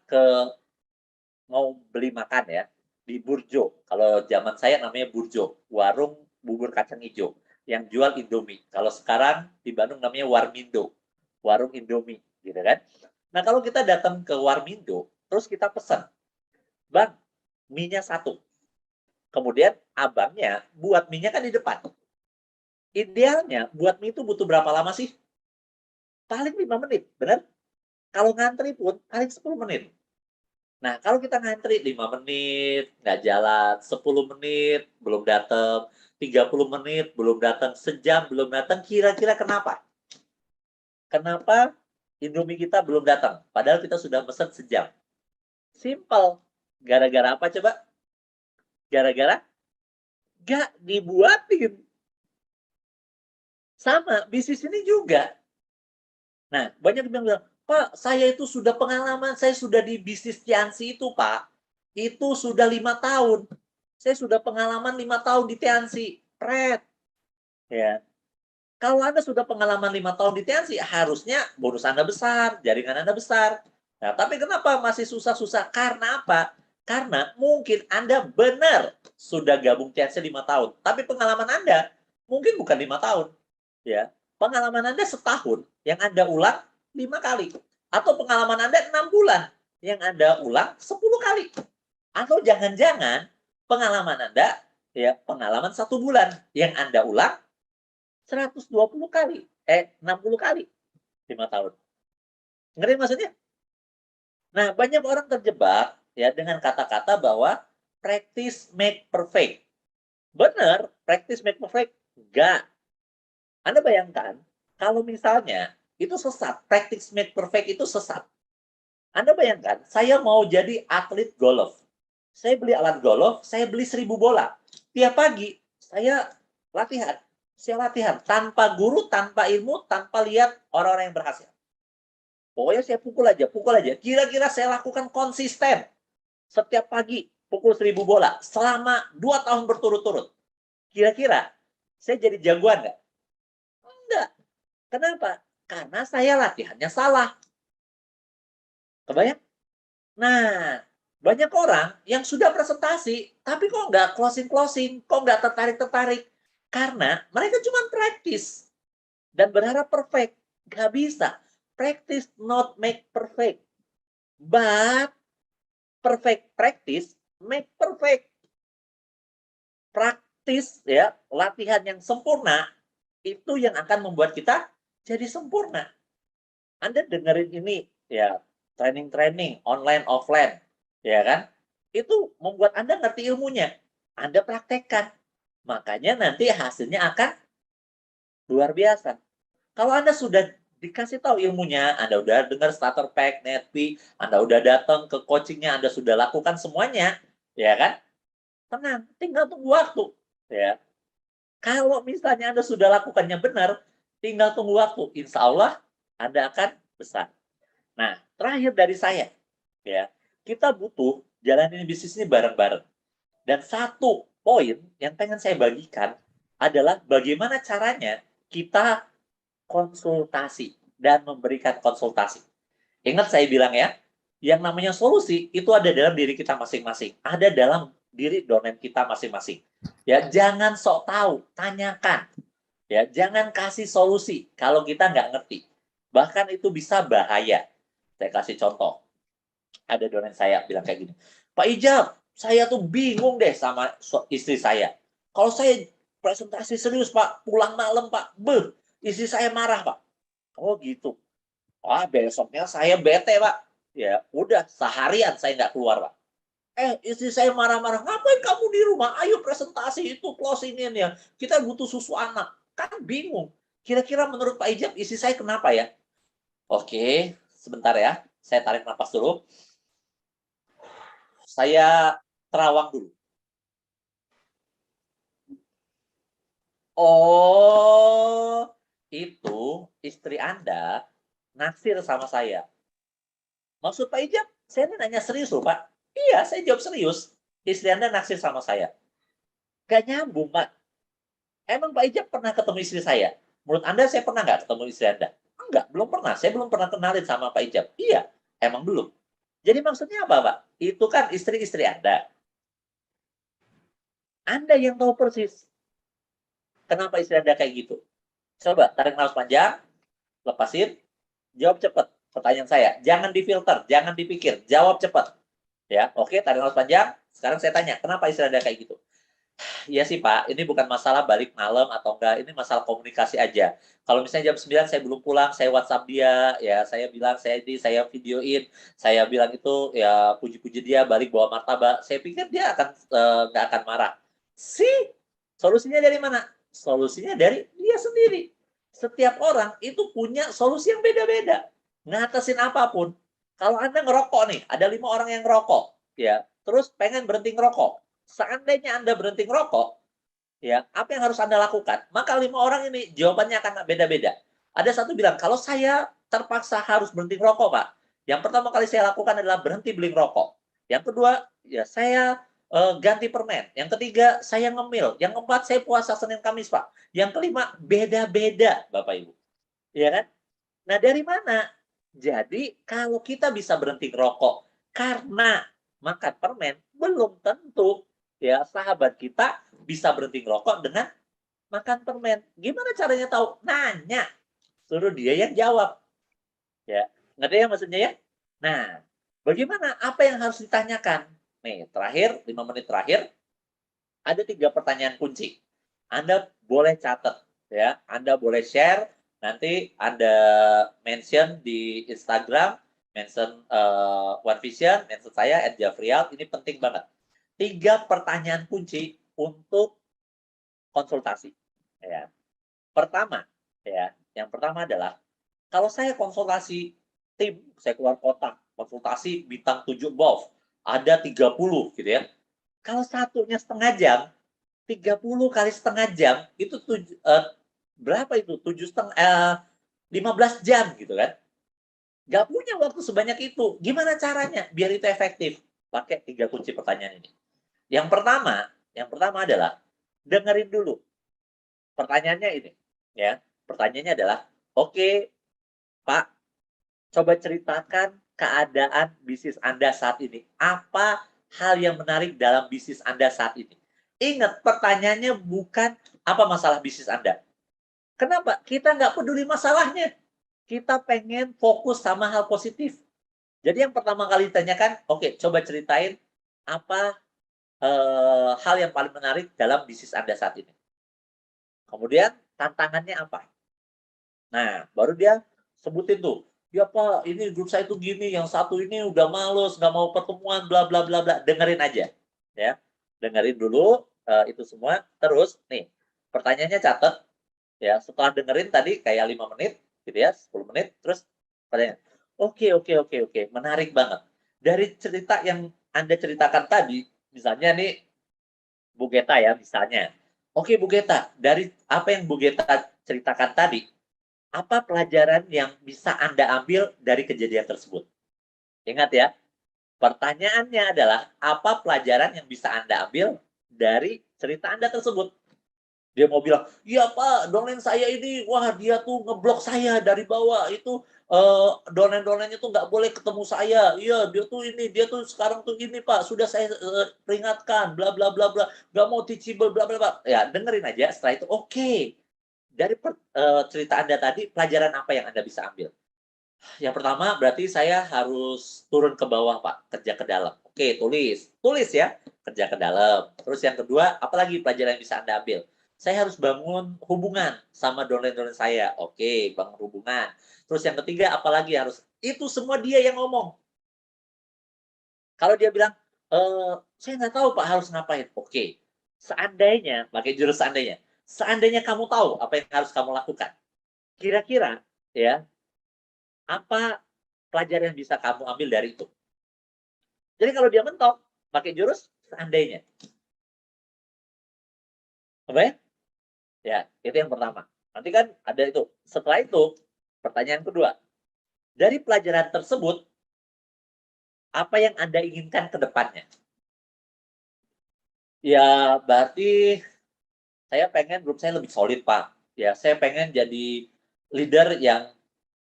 mau beli makan ya, di Burjo. Kalau zaman saya namanya Burjo, warung bubur kacang hijau yang jual Indomie. Kalau sekarang di Bandung namanya Warmindo, warung Indomie, gitu kan. Nah, kalau kita datang ke Warmindo, terus kita pesan, Bang, mie-nya 1. Kemudian abangnya buat mie-nya kan di depan. Idealnya buat mie itu butuh berapa lama sih? Paling 5 menit, benar? Kalau ngantri pun paling 10 menit. Nah, kalau kita ngantri 5 menit, nggak jalan, 10 menit, belum datang, 30 menit, belum datang, sejam, belum datang, kira-kira kenapa? Kenapa Indomie kita belum datang? Padahal kita sudah pesan sejam. Simple. Gara-gara apa coba? Gara-gara nggak dibuatin. Sama, bisnis ini juga. Nah, banyak yang bilang, Pak, saya itu sudah pengalaman, saya sudah di bisnis Tiansi itu, Pak. Itu sudah 5 tahun. Saya sudah pengalaman 5 tahun di Tiansi. Pret. Ya. Kalau Anda sudah pengalaman 5 tahun di Tiansi, harusnya bonus Anda besar, jaringan Anda besar. Nah, tapi kenapa masih susah-susah? Karena apa? Karena mungkin Anda benar sudah gabung Tiansi 5 tahun, tapi pengalaman Anda mungkin bukan 5 tahun. Ya, pengalaman Anda setahun yang Anda ulang 5 kali, atau pengalaman Anda 6 bulan yang Anda ulang 10 kali, atau jangan-jangan pengalaman Anda ya pengalaman 1 bulan yang Anda ulang 120 kali, 60 kali 5 tahun. Ngerti maksudnya? Nah, banyak orang terjebak ya dengan kata-kata bahwa practice make perfect. Benar, practice make perfect. Enggak. Anda bayangkan, kalau misalnya itu sesat, practice make perfect itu sesat. Anda bayangkan, saya mau jadi atlet golf. Saya beli alat golf, saya beli 1000 bola. Tiap pagi, saya latihan. Saya latihan tanpa guru, tanpa ilmu, tanpa lihat orang-orang yang berhasil. Pokoknya saya pukul aja, pukul aja. Kira-kira saya lakukan konsisten. Setiap pagi, pukul 1000 bola. Selama 2 tahun berturut-turut. Kira-kira, saya jadi jagoan nggak? Enggak. Kenapa? Karena saya latihannya salah. Kebayang? Nah, banyak orang yang sudah presentasi, tapi kok nggak closing-closing, kok nggak tertarik-tertarik. Karena mereka cuma practice dan berharap perfect. Nggak bisa. Practice not make perfect. But perfect practice make perfect. Praktis ya, latihan yang sempurna itu yang akan membuat kita jadi sempurna. Anda dengerin ini ya, training-training online offline, ya kan? Itu membuat Anda ngerti ilmunya. Anda praktekkan. Makanya nanti hasilnya akan Luar biasa. Kalau Anda sudah dikasih tahu ilmunya, Anda udah dengar starter pack, NetPi, Anda udah datang ke coachingnya, Anda sudah lakukan semuanya, ya kan? Tenang, tinggal tunggu waktu. Ya. Kalau misalnya Anda sudah lakukannya benar, tinggal tunggu waktu. Insya Allah Anda akan besar. Nah, terakhir dari saya, ya, kita butuh jalanin bisnis ini bareng-bareng. Dan satu poin yang pengen saya bagikan adalah bagaimana caranya kita konsultasi dan memberikan konsultasi. Ingat saya bilang ya, yang namanya solusi itu ada dalam diri kita masing-masing, ada dalam diri domain kita masing-masing. Ya, jangan sok tahu, tanyakan. Ya, jangan kasih solusi kalau kita nggak ngerti. Bahkan itu bisa bahaya. Saya kasih contoh. Ada domain saya bilang kayak gini, Pak Ijab, saya tuh bingung deh sama istri saya. Kalau saya presentasi serius, Pak, pulang malam, Pak, istri saya marah, Pak. Oh gitu. Wah, besoknya saya bete, Pak. Ya, udah seharian saya nggak keluar, Pak. Istri saya marah-marah. Ngapain kamu di rumah? Ayo presentasi itu, closing-in ya. Kita butuh susu anak. Kan bingung. Kira-kira menurut Pak Ijab, istri saya kenapa ya? Oke, sebentar ya. Saya tarik nafas dulu. Saya terawang dulu. Oh, itu istri Anda naksir sama saya. Maksud Pak Ijab, saya ini nanya serius loh, Pak. Iya, saya jawab serius. Istri Anda naksir sama saya. Gak nyambung, Pak. Emang Pak Ijab pernah ketemu istri saya? Menurut Anda, saya pernah nggak ketemu istri Anda? Enggak, belum pernah. Saya belum pernah kenalin sama Pak Ijab. Iya, emang belum. Jadi maksudnya apa, Pak? Itu kan istri-istri Anda. Anda yang tahu persis. Kenapa istri Anda kayak gitu? Coba tarik nafas panjang, lepasin, jawab cepat. Pertanyaan saya, jangan difilter, jangan dipikir, jawab cepat. Ya, oke, tarik nafas panjang. Sekarang saya tanya, kenapa istri Anda kayak gitu? Iya sih Pak, ini bukan masalah balik malam atau enggak, ini masalah komunikasi aja. Kalau misalnya jam 9 saya belum pulang, saya WhatsApp dia, ya saya bilang saya videoin, saya bilang itu ya puji-puji dia balik bawa martabak. Saya pikir dia akan nggak akan marah. Sih, solusinya dari mana? Solusinya dari dia sendiri. Setiap orang itu punya solusi yang beda-beda. Ngatasin apapun. Kalau Anda ngerokok nih, ada 5 orang yang ngerokok, ya, terus pengen berhenti ngerokok. Seandainya Anda berhenti ngerokok, ya, apa yang harus Anda lakukan? Maka 5 orang ini jawabannya akan beda-beda. Ada satu bilang, kalau saya terpaksa harus berhenti ngerokok, Pak, yang pertama kali saya lakukan adalah berhenti beli ngerokok. Yang kedua, ya saya ganti permen. Yang ketiga, saya ngemil. Yang keempat, saya puasa Senin Kamis, Pak. Yang kelima, beda-beda, Bapak Ibu. Ya kan? Nah, dari mana? Jadi, kalau kita bisa berhenti ngerokok karena makan permen, belum tentu ya sahabat kita bisa berhenti ngerokok dengan makan permen. Gimana caranya tahu? Nanya. Suruh dia yang jawab. Ya, ngerti ya maksudnya ya? Nah, bagaimana? Apa yang harus ditanyakan? Nih, terakhir, 5 menit terakhir, ada 3 pertanyaan kunci. Anda boleh catat, ya. Anda boleh share, nanti Anda mention di Instagram, mention One Vision, mention saya, @jafrial, ini penting banget. 3 pertanyaan kunci untuk konsultasi. Ya. Pertama, ya, yang pertama adalah, kalau saya konsultasi tim, saya keluar kota, konsultasi bintang 7 golf, ada 30 gitu ya. Kalau satunya setengah jam, 30 kali setengah jam, itu berapa itu? 15 jam gitu kan. Nggak punya waktu sebanyak itu. Gimana caranya biar itu efektif? Pakai 3 kunci pertanyaan ini. Yang pertama adalah dengerin dulu. Pertanyaannya ini, ya. Pertanyaannya adalah, oke, Pak, coba ceritakan keadaan bisnis Anda saat ini. Apa hal yang menarik dalam bisnis Anda saat ini? Ingat, pertanyaannya bukan apa masalah bisnis Anda. Kenapa? Kita nggak peduli masalahnya. Kita pengen fokus sama hal positif. Jadi yang pertama kali ditanyakan, oke, coba ceritain apa hal yang paling menarik dalam bisnis Anda saat ini. Kemudian tantangannya apa? Nah, baru dia sebutin tuh. Ya Pak, ini grup saya tuh gini, yang satu ini udah males, nggak mau pertemuan, bla bla bla bla. Dengerin aja, ya. Dengerin dulu itu semua. Terus nih, pertanyaannya catat. Ya, setelah dengerin tadi kayak 5 menit, gitu ya, 10 menit, terus pertanyaan, oke, oke, oke, oke, menarik banget. Dari cerita yang Anda ceritakan tadi, misalnya nih, Bu Geta ya, misalnya. Oke, Bu Geta, dari apa yang Bu Geta ceritakan tadi, apa pelajaran yang bisa Anda ambil dari kejadian tersebut? Ingat ya, pertanyaannya adalah, apa pelajaran yang bisa Anda ambil dari cerita Anda tersebut? Dia mau bilang, "Iya Pak, domain saya ini, wah dia tuh ngeblok saya dari bawah, itu domain-domainnya tuh nggak boleh ketemu saya. Iya, dia tuh sekarang tuh ini Pak, sudah saya peringatkan, bla bla bla bla, nggak mau teachable, bla bla bla." Ya dengerin aja, setelah itu oke. Dari cerita Anda tadi, pelajaran apa yang Anda bisa ambil? Yang pertama berarti saya harus turun ke bawah Pak, kerja ke dalam. Oke, tulis. Tulis ya, kerja ke dalam. Terus yang kedua, apalagi pelajaran yang bisa Anda ambil? Saya harus bangun hubungan sama downline-downline saya. Oke, bangun hubungan. Terus yang ketiga, apalagi harus? Itu semua dia yang ngomong. Kalau dia bilang, saya nggak tahu Pak harus ngapain. Oke, seandainya, pakai jurus seandainya kamu tahu apa yang harus kamu lakukan. Kira-kira ya, apa pelajaran yang bisa kamu ambil dari itu? Jadi kalau dia mentok, pakai jurus seandainya. Apa ya? Ya, itu yang pertama. Nanti kan ada itu. Setelah itu, pertanyaan kedua. Dari pelajaran tersebut, apa yang Anda inginkan ke depannya? Ya, berarti saya pengen grup saya lebih solid, Pak. Ya, saya pengen jadi leader yang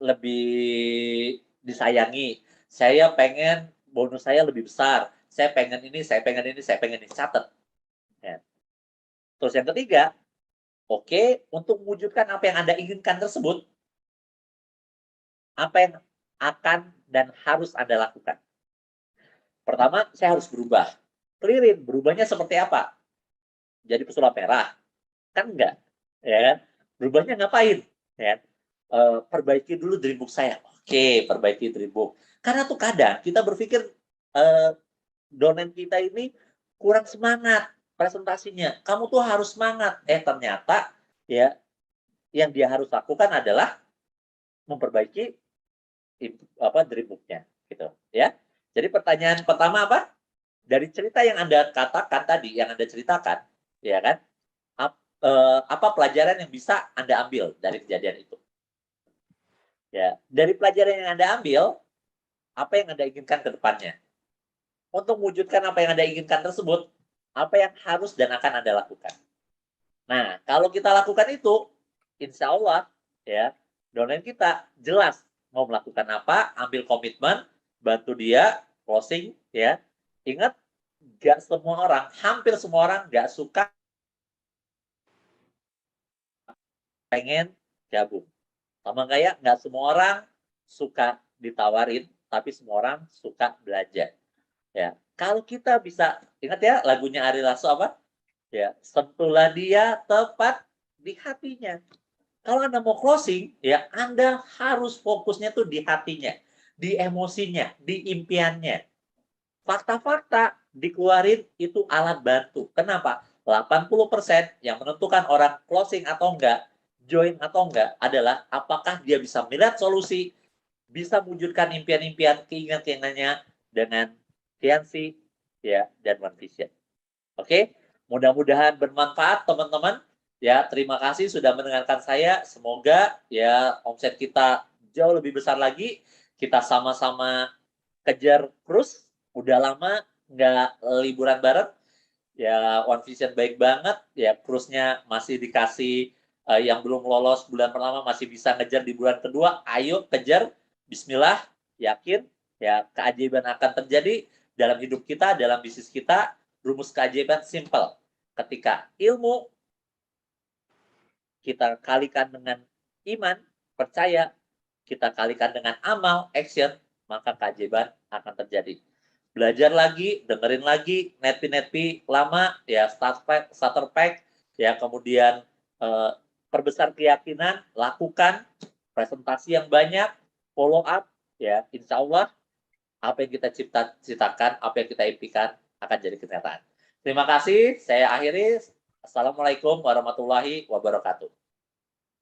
lebih disayangi. Saya pengen bonus saya lebih besar. Saya pengen ini, saya pengen ini, saya pengen ini. Catat. Ya. Terus yang ketiga, oke, untuk mewujudkan apa yang Anda inginkan tersebut, apa yang akan dan harus Anda lakukan? Pertama, saya harus berubah. Clearin, berubahnya seperti apa? Jadi pesulap merah? Kan enggak, ya kan? Berubahnya ngapain? Ya kan? Perbaiki dulu dream book saya. Oke, perbaiki dream book. Karena tuh kadang kita berpikir eh, donen kita ini kurang semangat presentasinya. Kamu tuh harus semangat. Ternyata ya yang dia harus lakukan adalah memperbaiki dream book-nya gitu ya. Jadi pertanyaan pertama apa? Dari cerita yang Anda katakan tadi, yang Anda ceritakan, ya kan? Apa pelajaran yang bisa Anda ambil dari kejadian itu? Ya, dari pelajaran yang Anda ambil, apa yang Anda inginkan ke depannya? Untuk mewujudkan apa yang Anda inginkan tersebut, apa yang harus dan akan Anda lakukan? Nah, kalau kita lakukan itu, insya Allah, ya, domain kita jelas mau melakukan apa, ambil komitmen, bantu dia, closing, ya. Ingat, nggak semua orang, hampir semua orang nggak suka pengen gabung. Sama kayak nggak semua orang suka ditawarin, tapi semua orang suka belajar. Ya, kalau kita bisa ingat ya lagunya Ari Lasso apa? Ya, sentuhlah dia tepat di hatinya. Kalau Anda mau closing, ya Anda harus fokusnya tuh di hatinya, di emosinya, di impiannya. Fakta-fakta dikeluarin itu alat bantu. Kenapa? 80% yang menentukan orang closing atau enggak, join atau enggak adalah apakah dia bisa melihat solusi, bisa mewujudkan impian-impian, keinginan-keinginannya dengan Fiansi ya dan One Vision. Oke, mudah-mudahan bermanfaat teman-teman. Ya, terima kasih sudah mendengarkan saya. Semoga ya omset kita jauh lebih besar lagi. Kita sama-sama kejar terus. Udah lama nggak liburan bareng. Ya, One Vision baik banget. Ya, cruise-nya masih dikasih yang belum lolos bulan pertama masih bisa ngejar di bulan kedua. Ayo kejar. Bismillah, yakin ya keajaiban akan terjadi dalam hidup kita, dalam bisnis kita. Rumus keajaiban simple. Ketika ilmu kita kalikan dengan iman, percaya, kita kalikan dengan amal, action, maka keajaiban akan terjadi. Belajar lagi, dengerin lagi, netpi lama, ya starter pack, ya kemudian perbesar keyakinan, lakukan presentasi yang banyak, follow up, ya insya Allah apa yang kita ciptakan, apa yang kita impikan akan jadi kenyataan. Terima kasih, saya akhiri. Assalamualaikum warahmatullahi wabarakatuh.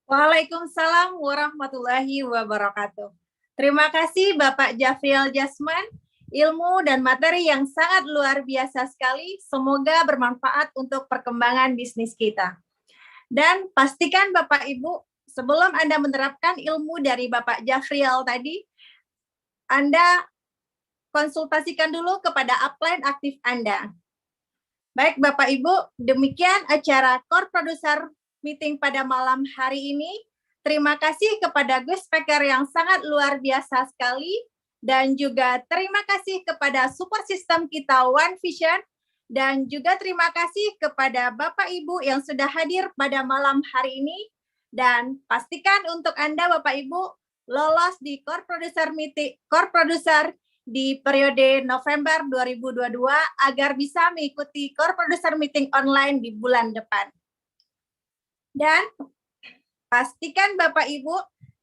Waalaikumsalam warahmatullahi wabarakatuh. Terima kasih Bapak Jafriel Jasman, ilmu dan materi yang sangat luar biasa sekali. Semoga bermanfaat untuk perkembangan bisnis kita. Dan pastikan Bapak Ibu, sebelum Anda menerapkan ilmu dari Bapak Jafriel tadi, Anda konsultasikan dulu kepada upline aktif Anda. Baik Bapak Ibu, demikian acara Core Producer Meeting pada malam hari ini. Terima kasih kepada guest speaker yang sangat luar biasa sekali, dan juga terima kasih kepada support system kita One Vision, dan juga terima kasih kepada Bapak Ibu yang sudah hadir pada malam hari ini, dan pastikan untuk Anda Bapak Ibu lolos di Core Producer Meeting, Core Producer di periode November 2022 agar bisa mengikuti Core Producer Meeting online di bulan depan. Dan pastikan Bapak Ibu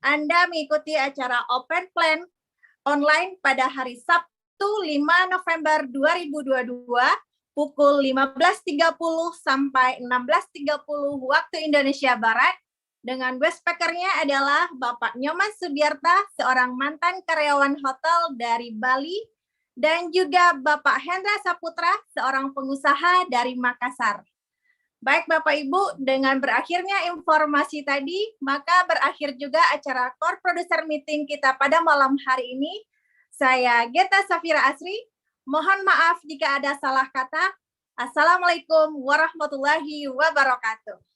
Anda mengikuti acara Open Plan online pada hari Sabtu 5 November 2022 pukul 15.30 sampai 16.30 waktu Indonesia Barat, dengan guest speaker-nya adalah Bapak Nyoman Subiarta, seorang mantan karyawan hotel dari Bali, dan juga Bapak Hendra Saputra, seorang pengusaha dari Makassar. Baik Bapak Ibu, dengan berakhirnya informasi tadi, maka berakhir juga acara Core Producer Meeting kita pada malam hari ini. Saya Geta Safira Asri, mohon maaf jika ada salah kata. Assalamualaikum warahmatullahi wabarakatuh.